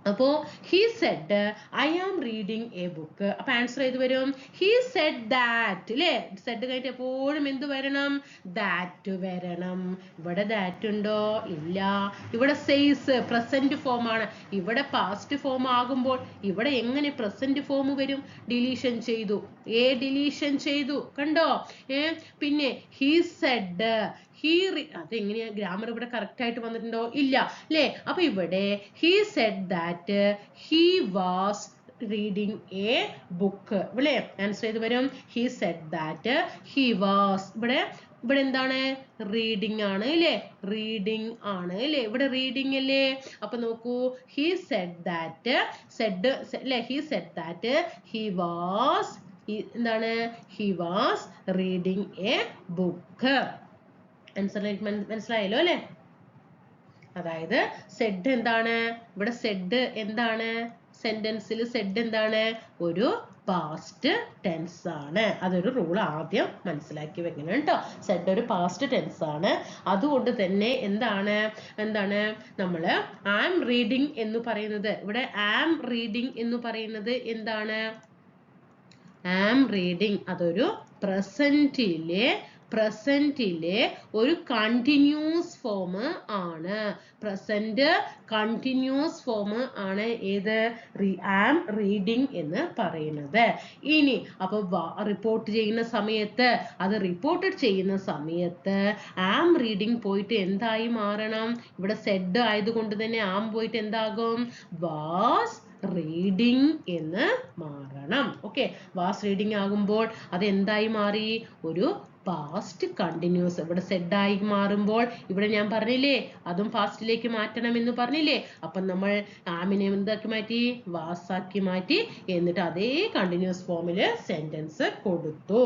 അപ്പോ he said I am reading a book. അപ്പൊ ആൻസർ ഏത് വരും? he said that അല്ലേ? സെഡ് കഴിഞ്ഞിട്ട് എപ്പോഴും എന്ത് വരണം? ദാറ്റ് വരണം. ഇവിടെ ദാറ്റ് ഉണ്ടോ? ഇല്ല. ഇവിടെ says പ്രസന്റ് ഫോം ആണ്. ഇവിടെ പാസ്റ്റ് ഫോം ആകുമ്പോൾ ഇവിടെ എങ്ങനെ പ്രസന്റ് ഫോം വരും? ഡിലീഷൻ ചെയ്തു. ഡിലീഷൻ ചെയ്തു, കണ്ടോ? പിന്നെ he said അതെങ്ങനെയാ ഗ്രാമർ ഇവിടെ കറക്റ്റ് ആയിട്ട് വന്നിട്ടുണ്ടോ? ഇല്ല അല്ലേ? അപ്പൊ ഇവിടെ he said that he was reading a book അല്ലേ? ആൻസർ ചെയ്ത് വരും he said that he was. ഇവിടെ എന്താണ്? റീഡിംഗ് ആണ് അല്ലേ? റീഡിംഗ് ആണ് അല്ലേ? ഇവിടെ റീഡിംഗ് അല്ലേ? അപ്പൊ നോക്കൂ, he said that അല്ലേ? he said that he was എന്താണ്? he was reading a book. Answer മനസ്സിലായല്ലോ അല്ലേ? അതായത് സെഡ് എന്താണ്? ഇവിടെ സെഡ് എന്താണ്? സെന്റൻസിൽ സെഡ് എന്താണ്? ഒരു പാസ്റ്റ് ടെൻസ് ആണ്. അതൊരു റൂൾ ആദ്യം മനസ്സിലാക്കി വെക്കണം കേട്ടോ. സെഡ് ഒരു പാസ്റ്റ് ടെൻസ് ആണ്. അതുകൊണ്ട് തന്നെ എന്താണ് നമ്മൾ ആം റീഡിംഗ് എന്ന് പറയുന്നത്, ഇവിടെ ആം റീഡിംഗ് എന്ന് പറയുന്നത് എന്താണ്? ആം റീഡിംഗ് അതൊരു പ്രസന്റിലെ ഒരു കണ്ടിന്യൂസ് ഫോം ആണ്. പ്രസന്റ് കണ്ടിന്യൂസ് ഫോം ആണ് ഏത്? ആം റീഡിംഗ് എന്ന് പറയുന്നത്. ഇനി അപ്പൊ റിപ്പോർട്ട് ചെയ്യുന്ന സമയത്ത്, അത് റിപ്പോർട്ടഡ് ചെയ്യുന്ന സമയത്ത് ആം റീഡിംഗ് പോയിട്ട് എന്തായി മാറണം? ഇവിടെ സെഡ് ആയതുകൊണ്ട് തന്നെ ആം പോയിട്ട് എന്താകും? വാസ് റീഡിംഗ് എന്ന് മാറണം. ഓക്കെ, വാസ് റീഡിംഗ് ആകുമ്പോൾ അത് എന്തായി മാറി? ഒരു പാസ്റ്റ് കണ്ടിന്യൂസ്. ഇവിടെ സെഡ് ആയി മാറുമ്പോൾ ഇവിടെ ഞാൻ പറഞ്ഞില്ലേ, അതും പാസ്റ്റിലേക്ക് മാറ്റണം എന്ന് പറഞ്ഞില്ലേ? അപ്പൊ നമ്മൾ ആമിനെ എന്താക്കി മാറ്റി? വാസാക്കി മാറ്റി. എന്നിട്ട് അതേ കണ്ടിന്യൂസ് ഫോമില് സെന്റൻസ് കൊടുത്തു.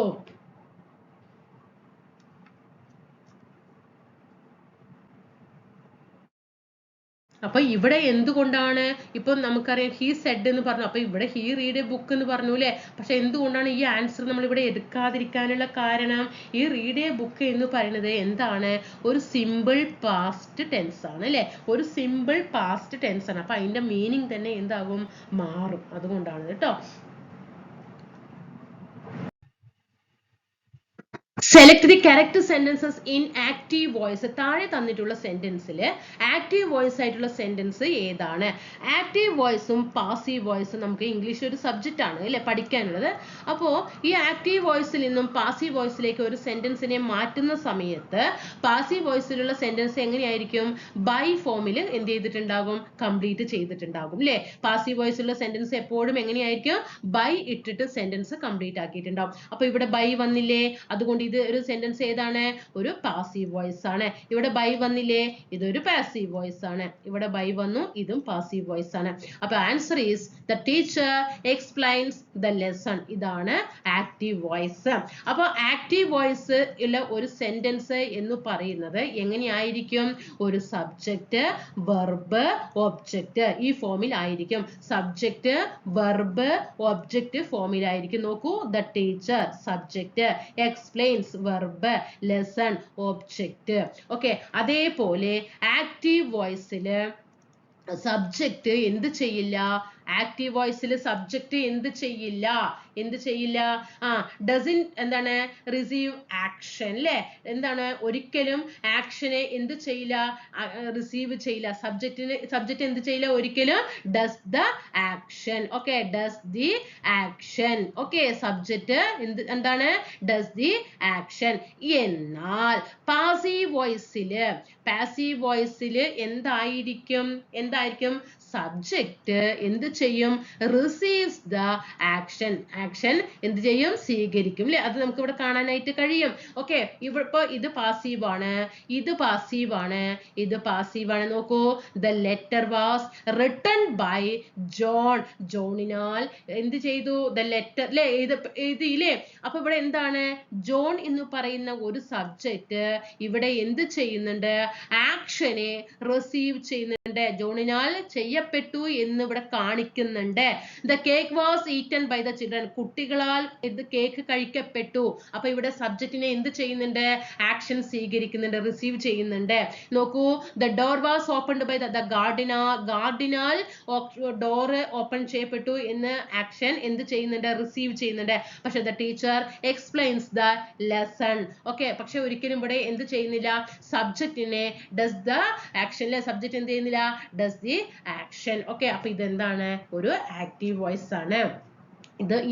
അപ്പൊ ഇവിടെ എന്തുകൊണ്ടാണ്? ഇപ്പൊ നമുക്കറിയാം ഹീ സെഡ് എന്ന് പറഞ്ഞു, അപ്പൊ ഇവിടെ ഹീ റീഡ് എ ബുക്ക് എന്ന് പറഞ്ഞു അല്ലേ? പക്ഷെ എന്തുകൊണ്ടാണ് ഈ ആൻസർ നമ്മൾ ഇവിടെ എടുക്കാതിരിക്കാനുള്ള കാരണം? ഈ റീഡ് എ ബുക്ക് എന്ന് പറയുന്നത് എന്താണ്? ഒരു സിമ്പിൾ പാസ്റ്റ് ടെൻസ് ആണ് അല്ലെ? ഒരു സിമ്പിൾ പാസ്റ്റ് ടെൻസ് ആണ്. അപ്പൊ അതിന്റെ മീനിങ് തന്നെ എന്താകും? മാറും. അതുകൊണ്ടാണ് കേട്ടോ. Select the correct sentences in active voice. താഴെ തന്നിട്ടുള്ള സെന്റൻസിൽ ആക്റ്റീവ് വോയിസ് ആയിട്ടുള്ള സെന്റൻസ് ഏതാണ്? ആക്റ്റീവ് വോയിസും പാസീവ് വോയിസും നമുക്ക് ഇംഗ്ലീഷ് ഒരു സബ്ജക്റ്റ് ആണ് അല്ലെ പഠിക്കാനുള്ളത്. അപ്പോൾ ഈ ആക്റ്റീവ് വോയിസിൽ നിന്നും പാസീവ് വോയിസിലേക്ക് ഒരു സെന്റൻസിനെ മാറ്റുന്ന സമയത്ത് പാസീവ് വോയിസിലുള്ള സെന്റൻസ് എങ്ങനെയായിരിക്കും? ബൈ ഫോമിൽ എന്ത് ചെയ്തിട്ടുണ്ടാകും? കംപ്ലീറ്റ് ചെയ്തിട്ടുണ്ടാകും അല്ലെ? പാസീവ് വോയിസിലുള്ള സെന്റൻസ് എപ്പോഴും എങ്ങനെയായിരിക്കും? ബൈ ഇട്ടിട്ട് സെന്റൻസ് കംപ്ലീറ്റ് ആക്കിയിട്ടുണ്ടാവും. അപ്പൊ ഇവിടെ ബൈ വന്നില്ലേ? അതുകൊണ്ട് ഇത് ഒരു സെന്റൻസ് ഏതാണ്? ഒരു പാസീവ് വോയിസ് ആണ്. ഇവിടെ ബൈ വന്നില്ലേ? ഇതൊരു പാസീവ് വോയിസ് ആണ്. ഇവിടെ ബൈ വന്നു, ഇതും പാസീവ് വോയിസ് ആണ്. അപ്പൊ answer is the teacher explains the lesson. ഇതാണ് ആക്റ്റീവ് വോയിസ്. അപ്പൊ ആക്റ്റീവ് വോയിസ് ഉള്ള ഒരു സെന്റൻസ് എന്ന് പറയുന്നത് എങ്ങനെയായിരിക്കും? ഒരു സബ്ജക്റ്റ്, വെർബ്, ഒബ്ജക്റ്റ് ഈ ഫോമിൽ ആയിരിക്കും. സബ്ജക്റ്റ്, വെർബ്, ഒബ്ജക്റ്റ് ഫോമിലായിരിക്കും. നോക്കൂ, the teacher subject, explains phrase verb lesson object. Okay, അതേപോലെ ആക്റ്റീവ് വോയിസില് സബ്ജക്റ്റ് എന്ത് ചെയ്യില്ല? ആക്റ്റീവ് വോയിസിൽ സബ്ജക്റ്റ് എന്ത് ചെയ്യില്ല? ഡസൻ എന്താണ്? റിസീവ് ആക്ഷൻ അല്ലേ? എന്താണ്? ഒരിക്കലും ആക്ഷനെ എന്ത് ചെയ്യില്ല? റിസീവ് ചെയ്യില്ല. സബ്ജക്റ്റ് എന്ത് ചെയ്യില്ല? ഒരിക്കലും does the action. Okay, does the action. Okay, subject എന്താണ്? Does the action. എന്നാൽ പാസീവ് വോയിസില് എന്തായിരിക്കും? സബ്ജക്റ്റ് എന്ത് ചെയ്യും? Receives the action. എന്ത് ചെയ്യും? സ്വീകരിക്കും അല്ലെ? അത് നമുക്ക് ഇവിടെ കാണാനായിട്ട് കഴിയും. ഓക്കെ, ഇപ്പൊ ഇത് പാസീവ് ആണ്, ഇത് പാസീവ് ആണ്. നോക്കൂ, the letter was written by John. ജോണിനാൽ എന്ത് ചെയ്തു? ദ ലെറ്റർ അല്ലെ? എഴുതിയില്ലേ? അപ്പൊ ഇവിടെ എന്താണ്? ജോൺ എന്ന് പറയുന്ന ഒരു സബ്ജക്റ്റ് ഇവിടെ എന്ത് ചെയ്യുന്നുണ്ട്? ആക്ഷനെ റിസീവ് ചെയ്യുന്നുണ്ട്. ജോണിനാൽ ചെയ്യപ്പെട്ടു എന്ന് ഇവിടെ കാണിക്കുന്നുണ്ട്. The cake was eaten by the children. കുട്ടികളാൽ ഇത് കേക്ക് കഴിക്കപ്പെട്ടു. അപ്പൊ ഇവിടെ സബ്ജക്റ്റിനെ എന്ത് ചെയ്യുന്നുണ്ട്? ആക്ഷൻ സ്വീകരിക്കുന്നുണ്ട്, റിസീവ് ചെയ്യുന്നുണ്ട്. നോക്കൂ, the door was opened by the ഗാർഡിനാൽ ഡോർ ഓപ്പൺ ചെയ്യപ്പെട്ടു എന്ന് ആക്ഷൻ എന്ത് ചെയ്യുന്നുണ്ട്? റിസീവ് ചെയ്യുന്നുണ്ട്. പക്ഷെ the teacher explains the lesson. Okay, പക്ഷെ ഒരിക്കലും ഇവിടെ എന്ത് ചെയ്യുന്നില്ല? സബ്ജക്റ്റിനെ ഡസ് ദ ആക്ഷൻ. സബ്ജക്റ്റ് എന്ത് ചെയ്യുന്നില്ല? Does the action. ഓക്കെ, അപ്പൊ ഇതെന്താണ്? ഒരു ആക്റ്റീവ് വോയിസ് ആണ്.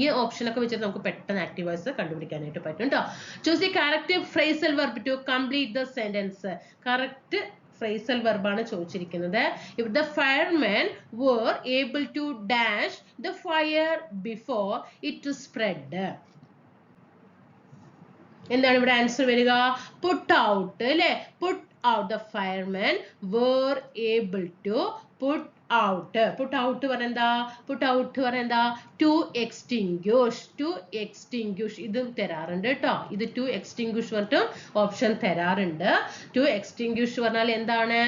ഈ ഓപ്ഷൻ ഒക്കെ വെച്ചിട്ട് നമുക്ക് പെട്ടെന്ന് ആക്റ്റീവ് വോയിസ് കണ്ടുപിടിക്കാനായിട്ട് പറ്റും കേട്ടോ. Choose the correct phrasal verb to complete the sentence. Correct phrasal വെർബാണ് ചോദിച്ചിരിക്കുന്നത്. If the firemen were able to dash the fire before it spread. എന്താണ് ഇവിടെ ആൻസർ വരിക? put out അല്ലേ? put out. The firemen were able to put out. put out പറഞ്ഞെന്താ? to extinguish. ഇതും തരാറുണ്ട് കേട്ടോ. ഇത് to extinguish പറഞ്ഞിട്ട് ഓപ്ഷൻ തരാറുണ്ട്. to extinguish പറഞ്ഞാൽ എന്താണ്?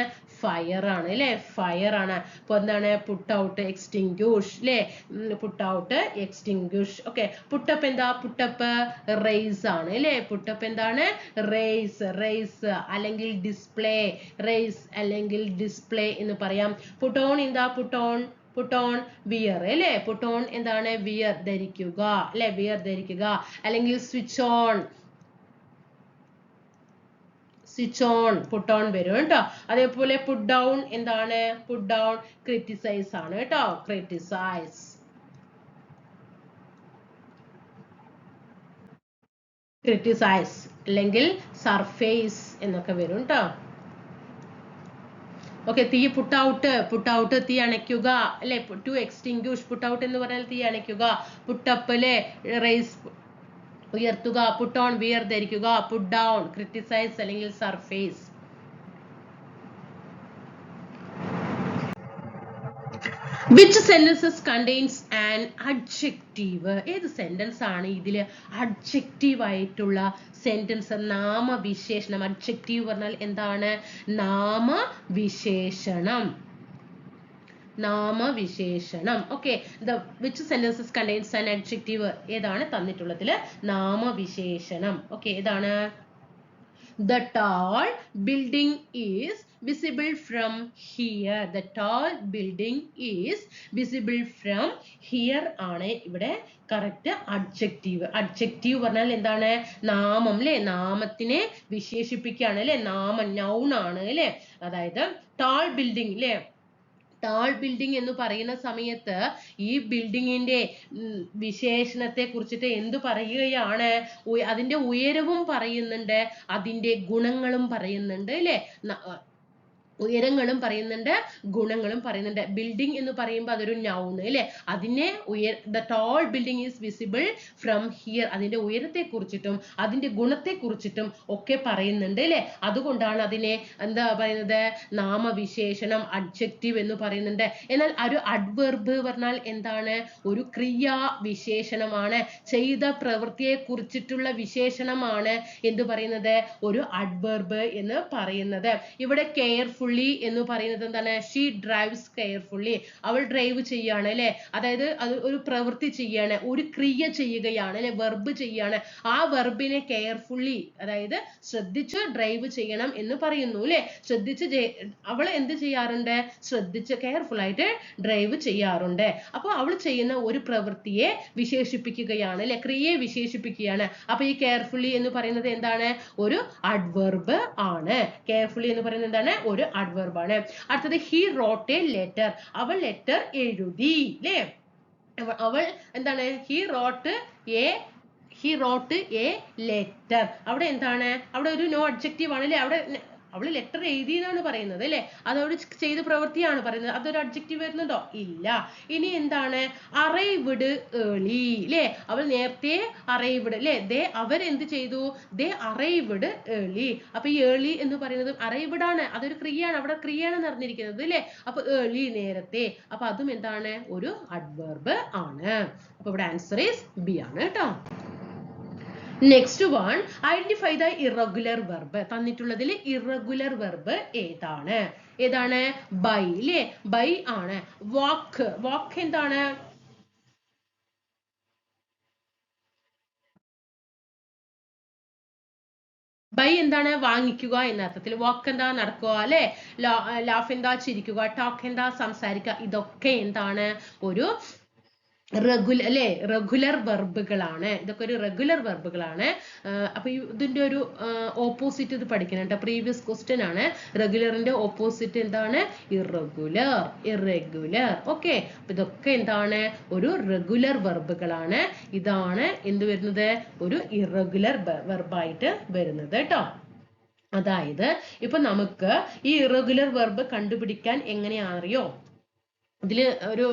ഫയർ ആണ് അല്ലെ? ഫയർ ആണ്. അപ്പൊ എന്താണ്? പുട്ട് ഔട്ട്, എക്സ്റ്റിങ്ക്യൂഷ് അല്ലെ? Put out, extinguish. Okay, put up എന്താ? പുട്ടപ്പ് റേസ് ആണ് അല്ലെ? പുട്ടപ്പ് എന്താണ്? റേസ് അല്ലെങ്കിൽ ഡിസ്പ്ലേ. റേസ് അല്ലെങ്കിൽ ഡിസ്പ്ലേ എന്ന് പറയാം. പുട്ട് ഓൺ എന്താ? പുട്ട് ഓൺ വിയർ അല്ലെ? പുട്ട് ഓൺ എന്താണ്? വിയർ ധരിക്കുക അല്ലെ? വിയർ ധരിക്കുക. അല്ലെങ്കിൽ സ്വിച്ച് ഓൺ പുട്ട് ഓൺ വരും കേട്ടോ. അതേപോലെ പുട്ട് ഡൗൺ എന്താണ്? പുട്ട് ഡൗൺ ക്രിറ്റിസൈസ് ആണ് കേട്ടോ. ക്രിറ്റിസൈസ് അല്ലെങ്കിൽ സർഫേസ് എന്നൊക്കെ വരും കേട്ടോ. ഓക്കെ, തീ പുട്ട് ഔട്ട് തീ അണയ്ക്കുക അല്ലെ? To extinguish. പുട്ട് ഔട്ട് എന്ന് പറഞ്ഞാൽ തീ അണയ്ക്കുക. പുട്ടപ്പ് അല്ലെ? റേസ് ഉയർത്തുക. പുട്ട് ഓൺ വിയർ ധരിക്കുക. പുട്ട് ഡൗൺ ക്രിറ്റിസൈസ് അല്ലെങ്കിൽ surface. Which sentences contains an adjective? ഏത് സെന്റൻസ് ആണ് ഇതില് അഡ്ജക്റ്റീവ് ആയിട്ടുള്ള സെന്റൻസ്? നാമവിശേഷണം. അഡ്ജക്റ്റീവ് പറഞ്ഞാൽ എന്താണ്? നാമവിശേഷണം. Okay, which sentences contains an adjective? ഏതാണ് തന്നിട്ടുള്ളതില്? നാമവിശേഷണം. ഓക്കെ, ഏതാണ്? The tall building is visible from here. The tall building is visible from here ആണ് ഇവിടെ കറക്റ്റ് അഡ്ജക്റ്റീവ് പറഞ്ഞാൽ എന്താണ്? നാമം അല്ലെ? നാമത്തിനെ വിശേഷിപ്പിക്കുകയാണ് അല്ലെ? നാമം നൗൺ ആണ് അല്ലെ? അതായത് ടാൾ ബിൽഡിംഗ് അല്ലെ? ടാൾ ബിൽഡിംഗ് എന്ന് പറയുന്ന സമയത്ത് ഈ ബിൽഡിങ്ങിന്റെ വിശേഷണത്തെ കുറിച്ചിട്ട് എന്ത് പറയുകയാണ്? അതിന്റെ ഉയരവും പറയുന്നുണ്ട്, അതിന്റെ ഗുണങ്ങളും പറയുന്നുണ്ട് അല്ലെ? ഉയരങ്ങളും പറയുന്നുണ്ട്, ഗുണങ്ങളും പറയുന്നുണ്ട്. ബിൽഡിംഗ് എന്ന് പറയുമ്പോൾ അതൊരു നൗൺ അല്ലെ? അതിനെ the toll building is visible from here. അതിന്റെ ഉയരത്തെ കുറിച്ചിട്ടും അതിന്റെ ഗുണത്തെ കുറിച്ചിട്ടും ഒക്കെ പറയുന്നുണ്ട് അല്ലെ? അതുകൊണ്ടാണ് അതിനെ എന്താ പറയുന്നത്? നാമവിശേഷണം, അഡ്ജക്റ്റീവ് എന്ന് പറയുന്നുണ്ട്. എന്നാൽ ഒരു അഡ്വർബ് പറഞ്ഞാൽ എന്താണ്? ഒരു ക്രിയാ വിശേഷണമാണ്. ചെയ്ത പ്രവൃത്തിയെ കുറിച്ചിട്ടുള്ള വിശേഷണമാണ് എന്ത് പറയുന്നത്? ഒരു അഡ്വർബ് എന്ന് പറയുന്നത്. ഇവിടെ കെയർഫുൾ കെയർഫുള്ളി എന്ന് പറയുന്നത് എന്താണ്? She drives carefully. അവൾ ഡ്രൈവ് ചെയ്യാണ് അല്ലെ, അതായത് അത് ഒരു പ്രവൃത്തി ചെയ്യാണ്, ഒരു ക്രിയ ചെയ്യുകയാണ് അല്ലെ, വെർബ് ചെയ്യാണ്. ആ വെർബിനെ കെയർഫുള്ളി, അതായത് ശ്രദ്ധിച്ച് ഡ്രൈവ് ചെയ്യണം എന്ന് പറയുന്നു അല്ലെ. ശ്രദ്ധിച്ച് അവൾ എന്ത് ചെയ്യാറുണ്ട്? ശ്രദ്ധിച്ച് കെയർഫുൾ ആയിട്ട് ഡ്രൈവ് ചെയ്യാറുണ്ട്. അപ്പോൾ അവൾ ചെയ്യുന്ന ഒരു പ്രവൃത്തിയെ വിശേഷിപ്പിക്കുകയാണ് അല്ലെ, ക്രിയയെ വിശേഷിപ്പിക്കുകയാണ്. അപ്പൊ ഈ കെയർഫുള്ളി എന്ന് പറയുന്നത് എന്താണ്? ഒരു അഡ്വർബ് ആണ്. കെയർഫുള്ളി എന്ന് പറയുന്നത് എന്താണ്? ഒരു അഡ്വർബ് ആണ്. അടുത്തത് ഹി റോട്ട് എ ലെറ്റർ. അവൾ ലെറ്റർ എഴുതി അല്ലേ. അവൾ എന്താണ്? He wrote a letter. അവിടെ എന്താണ്? അവിടെ ഒരു നോ അഡ്ജക്റ്റീവ് ആണ് അല്ലെ. അവിടെ അവള് ലെറ്റർ എഴുതി എന്നാണ് പറയുന്നത് അല്ലെ, അതവൾ ചെയ്ത പ്രവൃത്തിയാണ് പറയുന്നത്. അതൊരു അഡ്ജക്റ്റീവ് വരുന്നുണ്ടോ? ഇല്ല. ഇനി എന്താണ്? അറൈവ്ഡ് ഏർലി അല്ലെ. അവൾ നേരത്തെ അറൈവ്ഡ് അല്ലെ. അവരെന്ത് ചെയ്തു? ദേ അറൈവ്ഡ് ഏർലി. അപ്പൊ ഈ ഏർലി എന്ന് പറയുന്നത് അറൈവ്ഡ് ആണ്, അതൊരു ക്രിയയാണ്. അവിടെ ക്രിയയാണ് നിറഞ്ഞിരിക്കുന്നത് അല്ലെ. അപ്പൊ ഏർലി നേരത്തെ. അപ്പൊ അതും എന്താണ്? ഒരു അഡ്വർബ് ആണ്. അപ്പൊ ഇവിടെ ആൻസർ ഈസ് ബി ആണ് കേട്ടോ. Next one, identify the irregular verb. തന്നിട്ടുള്ളതിൽ ഇറഗുലർ വെർബ് ഏതാണ്? ബൈ അല്ലേ. ബൈ ആണ്. വാക്ക് എന്താണ്? ബൈ എന്താണ്? വാങ്ങിക്കുക എന്ന അർത്ഥത്തിൽ. വാക്ക് എന്താ? നടക്കുക അല്ലെ. ലാഫ് എന്താ? ചിരിക്കുക. ടോക്ക് എന്താ? സംസാരിക്കുക. ഇതൊക്കെ എന്താണ്? ഒരു റെഗുലർ വെർബുകളാണ്. ഇതൊക്കെ ഒരു റെഗുലർ വെർബുകളാണ്. അപ്പൊ ഇതിന്റെ ഒരു ഓപ്പോസിറ്റ് ഇത് പഠിക്കണം. പ്രീവിയസ് ക്വസ്റ്റ്യൻ ആണ്. റെഗുലറിന്റെ ഓപ്പോസിറ്റ് എന്താണ്? ഇറഗുലർ. ഓക്കെ. അപ്പൊ ഇതൊക്കെ എന്താണ്? ഒരു റെഗുലർ വെർബുകളാണ്. ഇതാണ് എന്ത് വരുന്നത്? ഒരു ഇറഗുലർ വെർബായിട്ട് വരുന്നത് കേട്ടോ. അതായത് ഇപ്പൊ നമുക്ക് ഈ ഇറഗുലർ വെർബ് കണ്ടുപിടിക്കാൻ എങ്ങനെയാണെന്നറിയോ? ഇതില് ഒരു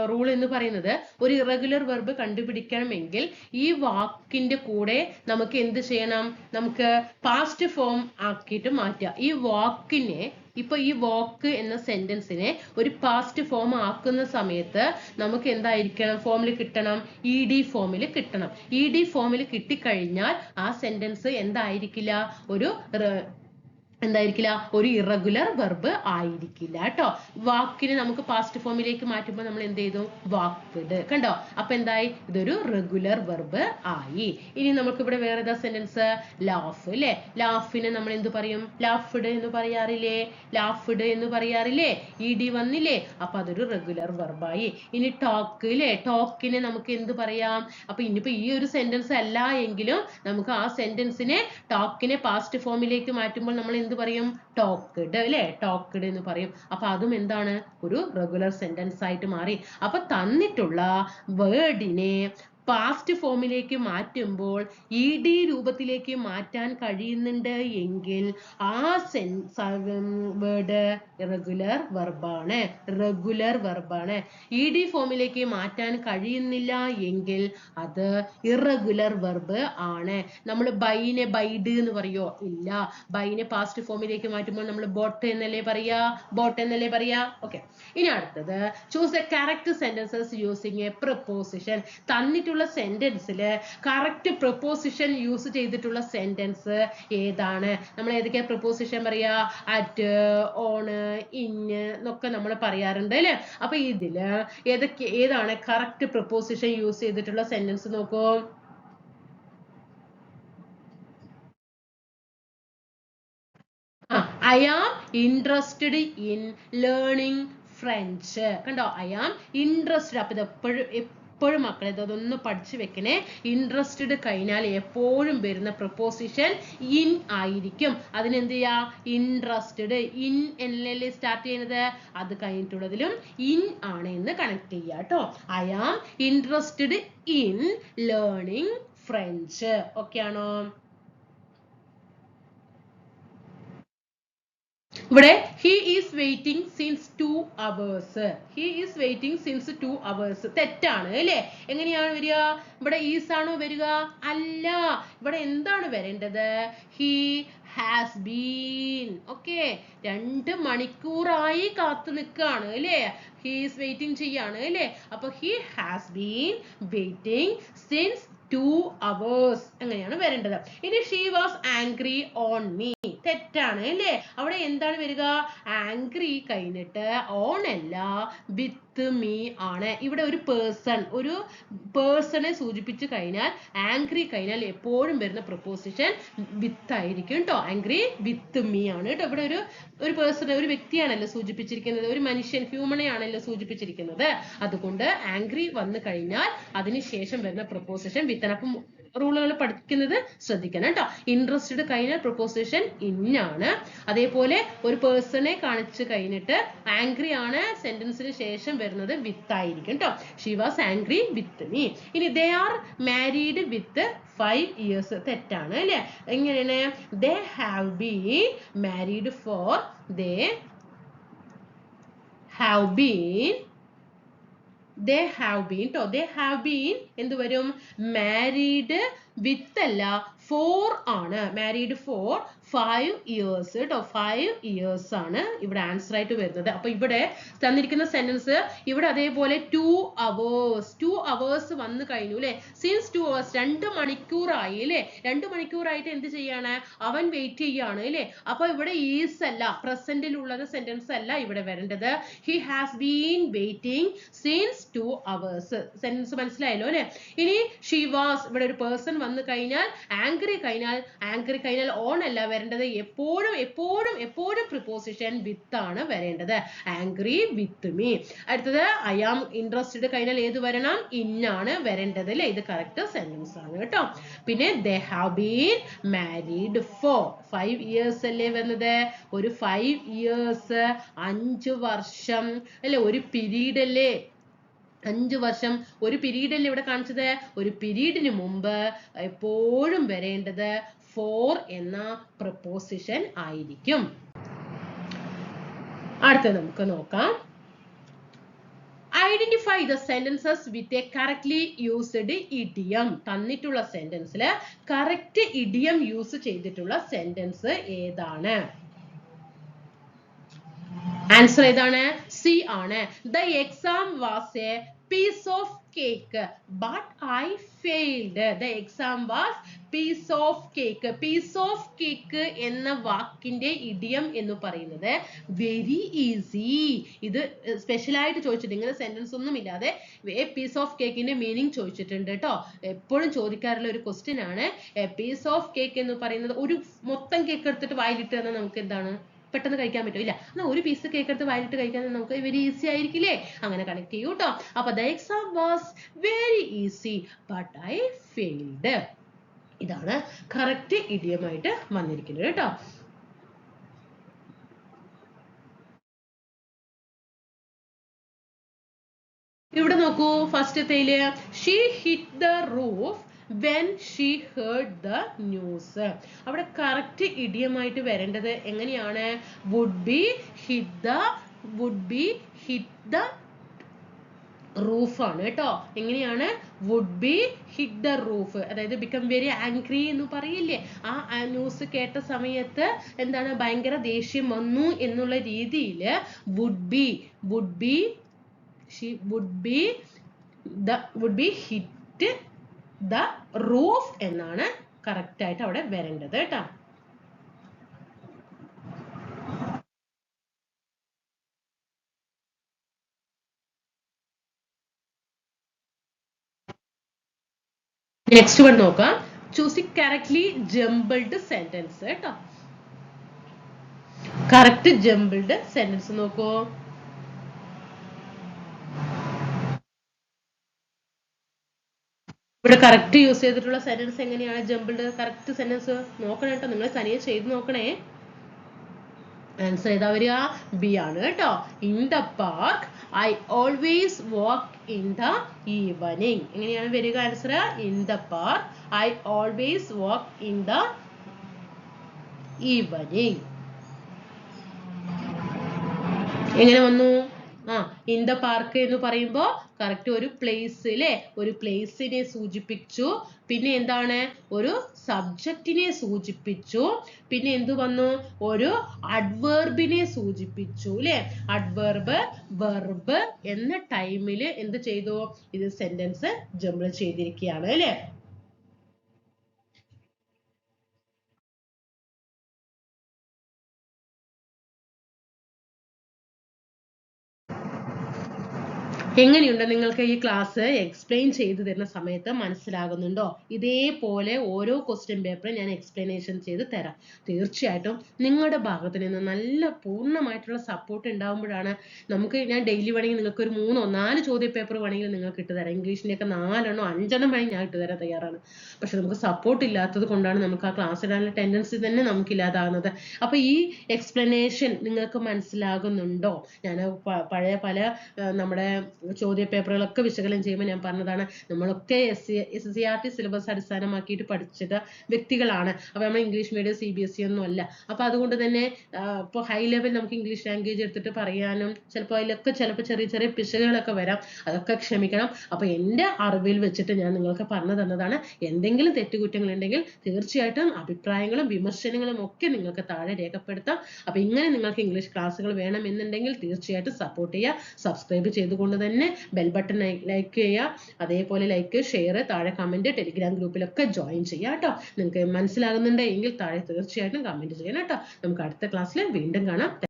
റൂൾ എന്ന് പറയുന്നത്, ഒരു ഇറഗുലർ വെർബ് കണ്ടുപിടിക്കണമെങ്കിൽ ഈ വാക്കിന്റെ കൂടെ നമുക്ക് എന്ത് ചെയ്യണം? നമുക്ക് പാസ്റ്റ് ഫോം ആക്കിയിട്ട് മാറ്റുക. ഈ വാക്കിനെ, ഇപ്പൊ ഈ വാക്ക് എന്ന സെന്റൻസിനെ ഒരു പാസ്റ്റ് ഫോം ആക്കുന്ന സമയത്ത് നമുക്ക് എന്തായിരിക്കണം? ഫോമിൽ കിട്ടണം, ED ഫോമിൽ കിട്ടണം. ED ഫോമിൽ കിട്ടിക്കഴിഞ്ഞാൽ ആ സെന്റൻസ് എന്തായിരിക്കില്ല? ഒരു ഇറഗുലർ വെർബ് ആയിരിക്കില്ല കേട്ടോ. വാക്കിനെ നമുക്ക് പാസ്റ്റ് ഫോമിലേക്ക് മാറ്റുമ്പോൾ നമ്മൾ എന്ത് ചെയ്തു? വാക്ക്ഡ്. കണ്ടോ? അപ്പൊ എന്തായി? ഇതൊരു റെഗുലർ വെർബ് ആയി. ഇനി നമുക്ക് ഇവിടെ വേറെ ഏതാ സെന്റൻസ്? ലാഫ് അല്ലെ. ലാഫിനെ നമ്മൾ എന്ത് പറയും? ലാഫ്ഡ് എന്ന് പറയാറില്ലേ. ED വന്നില്ലേ. അപ്പൊ അതൊരു റെഗുലർ വെർബായി. ഇനി ടോക്ക് അല്ലെ. ടോക്കിനെ നമുക്ക് എന്ത് പറയാം? അപ്പൊ ഇനിയിപ്പോ ഈ ഒരു സെന്റൻസ് അല്ല എങ്കിലും നമുക്ക് ആ സെന്റൻസിനെ, ടോക്കിനെ പാസ്റ്റ് ഫോമിലേക്ക് മാറ്റുമ്പോൾ നമ്മൾ എന്ത് പറയും? ടോക്ക്ഡ് അല്ലെ. ടോക്ക്ഡ് എന്ന് പറയും. അപ്പൊ അതും എന്താണ്? ഒരു റെഗുലർ സെന്റൻസ് ആയിട്ട് മാറി. അപ്പൊ തന്നിട്ടുള്ള വേർഡിനെ പാസ്റ്റ് ഫോമിലേക്ക് മാറ്റുമ്പോൾ ED രൂപത്തിലേക്ക് മാറ്റാൻ കഴിയുന്നുണ്ട് എങ്കിൽ ആ വേർഡ് റെഗുലർ വെർബാണ്. ED ഫോമിലേക്ക് മാറ്റാൻ കഴിയുന്നില്ല എങ്കിൽ അത് ഇറഗുലർ വെർബ് ആണ്. നമ്മൾ ബൈനെ ബൈഡ് എന്ന് പറയോ? ഇല്ല. ബൈനെ പാസ്റ്റ് ഫോമിലേക്ക് മാറ്റുമ്പോൾ നമ്മൾ ബോട്ട് എന്നല്ലേ പറയാ. ഓക്കെ. ഇനി അടുത്തത്, choose a correct sentences using A preposition. തന്നിട്ടുള്ള സെന്റൻസില് കറക്റ്റ് പ്രിപ്പോസിഷൻ യൂസ് ചെയ്തിട്ടുള്ള സെന്റൻസ് ഏതാണ്? നമ്മൾ ഏതൊക്കെയാ പ്രിപ്പോസിഷൻ പറയാ? അറ്റ്, ഓൺ, ഇൻ എന്നൊക്കെ നമ്മൾ പറയാറുണ്ട് അല്ലെ. അപ്പൊ ഇതില് ഏതാണ് കറക്റ്റ് പ്രിപ്പോസിഷൻ യൂസ് ചെയ്തിട്ടുള്ള സെന്റൻസ്? നോക്കൂ. I am interested in learning French. കണ്ടോ? I am interested. അപ്പൊ ഇത് എപ്പോഴും മക്കളെ ഇതൊന്ന് പഠിച്ചു വെക്കണേ. ഇൻട്രസ്റ്റഡ് കഴിഞ്ഞാൽ എപ്പോഴും വരുന്ന പ്രൊപ്പോസിഷൻ ഇൻ ആയിരിക്കും. അതിനെന്ത് ചെയ്യാ? ഇൻട്രസ്റ്റഡ്. ഇൻ എന്നല്ലേ സ്റ്റാർട്ട് ചെയ്യുന്നത്? അത് കഴിഞ്ഞിട്ടുള്ളതിലും ഇൻ ആണ് എന്ന് കണക്ട് ചെയ്യുക കേട്ടോ. I am interested in learning French. Okay ആണോ? ഇവിടെ he is waiting since 2 hours. തെറ്റാണ് അല്ലേ. എങ്ങനെയാണ് വരിക? ഇവിടെ ഈസ് ആണോ വരിക? അല്ല. ഇവിടെ എന്താണ് വരേണ്ടത്? he has been. ഓക്കെ. 2 മണിക്കൂറായി കാത്തു നിൽക്കാണ് അല്ലേ. he is waiting ചെയ്യാണ് അല്ലേ. അപ്പൊ he has been waiting since 2 hours അങ്ങനെയാണ് വരേണ്ടത്. ഇനി she was angry on me. തെറ്റാണ് അല്ലേ? അവിടെ എന്താണ് വരിക? ആംഗ്രി കഴിഞ്ഞിട്ട് ഓൺ അല്ല, വിത്ത് മീ ആണ്. ഇവിടെ ഒരു പേഴ്സണെ സൂചിപ്പിച്ചു കഴിഞ്ഞാൽ ആംഗ്രി കഴിഞ്ഞാൽ എപ്പോഴും വരുന്ന പ്രപ്പോസിഷൻ വിത്ത് ആയിരിക്കും കേട്ടോ. ആംഗ്രി വിത്ത് മീ ആണ് കേട്ടോ. ഇവിടെ ഒരു പേഴ്സൺ, ഒരു വ്യക്തിയാണല്ലോ സൂചിപ്പിച്ചിരിക്കുന്നത്, ഒരു മനുഷ്യൻ, ഹ്യൂമനെ ആണല്ലോ സൂചിപ്പിച്ചിരിക്കുന്നത്. അതുകൊണ്ട് ആംഗ്രി വന്നു കഴിഞ്ഞാൽ അതിനുശേഷം വരുന്ന പ്രപ്പോസിഷൻ വിത്ത് ആണ്. അപ്പം റൂളുകൾ പഠിക്കുന്നത് ശ്രദ്ധിക്കണം കേട്ടോ. ഇൻട്രസ്റ്റഡ് കഴിഞ്ഞാൽ പ്രപ്പോസിഷൻ ഇൻ ആണ്. അതേപോലെ ഒരു പേഴ്സണെ കാണിച്ചു കഴിഞ്ഞിട്ട് ആംഗ്രി ആണ് സെന്റൻസിന് ശേഷം വരുന്നത് വിത്ത് ആയിരിക്കും കേട്ടോ. She was angry with me. ഇനി they are married with 5 years തെറ്റാണ് അല്ലേ? എങ്ങനെയാണ്? They have been married for they have been ട്ടോ. they have been എന്ത് വരും? married with അല്ല, for ആണ്. married for 5 years കേട്ടോ. 5 years ആണ് ഇവിടെ ആൻസർ ആയിട്ട് വരുന്നത്. അപ്പൊ ഇവിടെ തന്നിരിക്കുന്ന സെന്റൻസ് ഇവിടെ അതേപോലെ 2 hours വന്നു കഴിഞ്ഞു അല്ലെ? since 2 hours 2 മണിക്കൂറായി അല്ലെ? 2 മണിക്കൂറായിട്ട് എന്ത് ചെയ്യാണ്? അവൻ വെയിറ്റ് ചെയ്യാണ് അല്ലെ? അപ്പൊ ഇവിടെ ഈസ് അല്ല, പ്രസന്റിൽ ഉള്ളത് സെന്റൻസ് അല്ല ഇവിടെ വരേണ്ടത്. he has been waiting since 2 hours. Sentence മനസ്സിലായല്ലോ അല്ലെ? ഇനി she was, ഇവിടെ ഒരു പേഴ്സൺ വന്നു കഴിഞ്ഞാൽ ആംഗ്രി കഴിഞ്ഞാൽ ഓൺ അല്ല വരേണ്ടത്. എപ്പോഴും പ്രിപ്പോസിഷൻ വിത്ത് ആണ് വരേണ്ടത്. Angry with me. അടുത്തത് ഐ ആം ഇൻട്രസ്റ്റഡ് കഴിഞ്ഞാൽ ഏത് വരണം? ഇൻ ആണ് വരേണ്ടത് അല്ലെ? ഇത് കറക്റ്റ് സെന്റൻസ് ആണ് കേട്ടോ. പിന്നെ they have been married for 5 years അല്ലേ വന്നത്? ഒരു 5 years 5 വർഷം അല്ലെ? ഒരു പീരീഡ് അല്ലേ? 5 വർഷം ഒരു പീരീഡ് അല്ലേ ഇവിടെ കാണിച്ചത്? ഒരു പീരീഡിന് മുമ്പ് എപ്പോഴും വരേണ്ടത് for എന്ന പ്രപ്പോസിഷൻ ആയിരിക്കും. അടുത്ത നമുക്ക് നോക്കാം. Identify the sentences with a correctly used idiom. തന്നിട്ടുള്ള സെന്റൻസിൽ കറക്റ്റ് ഇഡിയം യൂസ് ചെയ്തിട്ടുള്ള സെന്റൻസ് ഏതാണ്? ആൻസർ ഏതാണ്? സി ആണ്. The exam was A piece of cake but I failed. The exam was piece of cake. piece of cake എന്ന വാക്കിന്റെ ഇഡിയം എന്ന് പറയുന്നത് very easy. ഇത് സ്പെഷ്യൽ ആയിട്ട് ചോദിച്ചിട്ട്, ഇങ്ങനെ സെന്റൻസ് ഒന്നും ഇല്ലാതെ piece of cakeന്റെ മീനിങ് ചോദിച്ചിട്ടുണ്ട് കേട്ടോ. എപ്പോഴും ചോദിക്കാറുള്ള ഒരു ക്വസ്റ്റ്യൻ ആണ്. piece of cake എന്ന് പറയുന്നത് ഒരു മൊത്തം കേക്ക് എടുത്തിട്ട് വായിലിട്ട് തന്നാൽ നമുക്ക് എന്താണ്? പെട്ടെന്ന് കഴിക്കാൻ പറ്റും ഇല്ല? എന്നാൽ ഒരു പീസ് കേക്ക് എടുത്ത് വായിലിട്ട് കഴിക്കാൻ നമുക്ക് വെരി ഈസി ആയിരിക്കില്ലേ? അങ്ങനെ കണക്ട് ചെയ്യൂ കേട്ടോ. അപ്പൊ the exam was very easy but I failed. ഇതാണ് കറക്റ്റ് ഇഡിയമായിട്ട് വന്നിരിക്കുന്നത് കേട്ടോ. ഇവിടെ നോക്കൂ, ഫസ്റ്റത്തേല് she hit the roof when she heard the news. അവിടെ കറക്റ്റ് ഇഡിയമായിട്ട് വരേണ്ടത് എങ്ങനെയാണ്? would be hit the roof ആണ് കേട്ടോ. എങ്ങനെയാണ്? would be hit the roof. അതായത് become very angry എന്ന് പറയില്ലേ? ആ ന്യൂസ് കേട്ട സമയത്ത് എന്താണ്? ഭയങ്കര ദേഷ്യം വന്നു എന്നുള്ള രീതിയിൽ would be hit the roof എന്നാണ് കറക്റ്റ് ആയിട്ട് അവിടെ വരേണ്ടത് കേട്ടോ. നെക്സ്റ്റ് വൺ നോക്കാം. ചൂസ് കറക്റ്റ്ലി ജംബിൾഡ് സെന്റൻസ് കേട്ടോ. കറക്റ്റ് ജംബിൾഡ് സെന്റൻസ് നോക്കൂ. ഇവിടെ കറക്റ്റ് യൂസ് ചെയ്തിട്ടുള്ള സെന്റൻസ് എങ്ങനെയാണ്? ജംബിൾഡ് കറക്റ്റ് സെന്റൻസ് നോക്കണം കേട്ടോ. നിങ്ങൾ തനിയെ ചെയ്ത് നോക്കണേ. ആൻസർ ഏതാ വരിക? ബി ആണ് കേട്ടോ. In the park I always walk in the evening. എങ്ങനെയാണ് വരിക answer? In the park I always walk in the evening. എങ്ങനെ വന്നു? ഇൻ ദ പാർക്ക് എന്ന് പറയുമ്പോ കറക്റ്റ് ഒരു പ്ലേസ് അല്ലേ? ഒരു പ്ലേസിനെ സൂചിപ്പിച്ചു. പിന്നെ എന്താണ്? ഒരു സബ്ജക്റ്റിനെ സൂചിപ്പിച്ചു. പിന്നെ എന്ത് വന്നു? ഒരു അഡ്വേർബിനെ സൂചിപ്പിച്ചു അല്ലെ? അഡ്വേർബ് വെർബ് എന്ന ടൈമിൽ എന്ത് ചെയ്തു? ഇത് സെന്റൻസ് ജംബിൾ ചെയ്തിരിക്കുകയാണ് അല്ലെ? എങ്ങനെയുണ്ട് നിങ്ങൾക്ക് ഈ ക്ലാസ് എക്സ്പ്ലെയിൻ ചെയ്തു തരുന്ന സമയത്ത് മനസ്സിലാകുന്നുണ്ടോ? ഇതേപോലെ ഓരോ ക്വസ്റ്റ്യൻ പേപ്പറും ഞാൻ എക്സ്പ്ലനേഷൻ ചെയ്ത് തരാം. തീർച്ചയായിട്ടും നിങ്ങളുടെ ഭാഗത്ത് നിന്ന് നല്ല പൂർണ്ണമായിട്ടുള്ള സപ്പോർട്ട് ഉണ്ടാകുമ്പോഴാണ് നമുക്ക്, ഞാൻ ഡെയിലി വേണമെങ്കിൽ നിങ്ങൾക്ക് ഒരു 3 or 4 ചോദ്യ പേപ്പർ വേണമെങ്കിൽ നിങ്ങൾക്ക് ഇട്ടുതരാം. ഇംഗ്ലീഷിൻ്റെയൊക്കെ 4 or 5 വേണമെങ്കിൽ ഞാൻ ഇട്ടുതരാൻ തയ്യാറാണ്. പക്ഷെ നമുക്ക് സപ്പോർട്ട് ഇല്ലാത്തത് കൊണ്ടാണ് നമുക്ക് ആ ക്ലാസ് ഇടാനുള്ള ടെൻഡൻസി തന്നെ നമുക്ക് ഇല്ലാതാകുന്നത്. അപ്പൊ ഈ എക്സ്പ്ലനേഷൻ നിങ്ങൾക്ക് മനസ്സിലാകുന്നുണ്ടോ? ഞാൻ പഴയ പല നമ്മുടെ ചോദ്യ പേപ്പറുകളൊക്കെ വിശകലനം ചെയ്യുമ്പോൾ ഞാൻ പറഞ്ഞതാണ്, നമ്മളൊക്കെ SCERT സിലബസ് അടിസ്ഥാനമാക്കിയിട്ട് പഠിച്ചത് വ്യക്തികളാണ്. അപ്പൊ നമ്മൾ ഇംഗ്ലീഷ് മീഡിയം CBSE ഒന്നും അല്ല. അപ്പൊ അതുകൊണ്ട് തന്നെ ഇപ്പോൾ ഹൈ ലെവൽ നമുക്ക് ഇംഗ്ലീഷ് ലാംഗ്വേജ് എടുത്തിട്ട് പറയാനും ചിലപ്പോൾ അതിലൊക്കെ ചിലപ്പോൾ ചെറിയ ചെറിയ പിശകുകളൊക്കെ വരാം. അതൊക്കെ ക്ഷമിക്കണം. അപ്പൊ എൻ്റെ അറിവിൽ വെച്ചിട്ട് ഞാൻ നിങ്ങൾക്ക് പറഞ്ഞു തന്നതാണ്. എന്തെങ്കിലും തെറ്റുകുറ്റങ്ങൾ ഉണ്ടെങ്കിൽ തീർച്ചയായിട്ടും അഭിപ്രായങ്ങളും വിമർശനങ്ങളും ഒക്കെ നിങ്ങൾക്ക് താഴെ രേഖപ്പെടുത്താം. അപ്പൊ ഇങ്ങനെ നിങ്ങൾക്ക് ഇംഗ്ലീഷ് ക്ലാസ്സുകൾ വേണമെന്നുണ്ടെങ്കിൽ തീർച്ചയായിട്ടും സപ്പോർട്ട് ചെയ്യുക. സബ്സ്ക്രൈബ് ചെയ്തുകൊണ്ട് തന്നെ ബെൽ ബട്ടൺ ലൈക്ക് ചെയ്യുക. അതേപോലെ ലൈക്ക്, ഷെയർ, താഴെ കമന്റ്, ടെലിഗ്രാം ഗ്രൂപ്പിലൊക്കെ ജോയിൻ ചെയ്യുക കേട്ടോ. നിങ്ങൾക്ക് മനസ്സിലാകുന്നുണ്ടെങ്കിൽ താഴെ തീർച്ചയായിട്ടും കമന്റ് ചെയ്യണം കേട്ടോ. നമുക്ക് അടുത്ത ക്ലാസ്സിൽ വീണ്ടും കാണാം.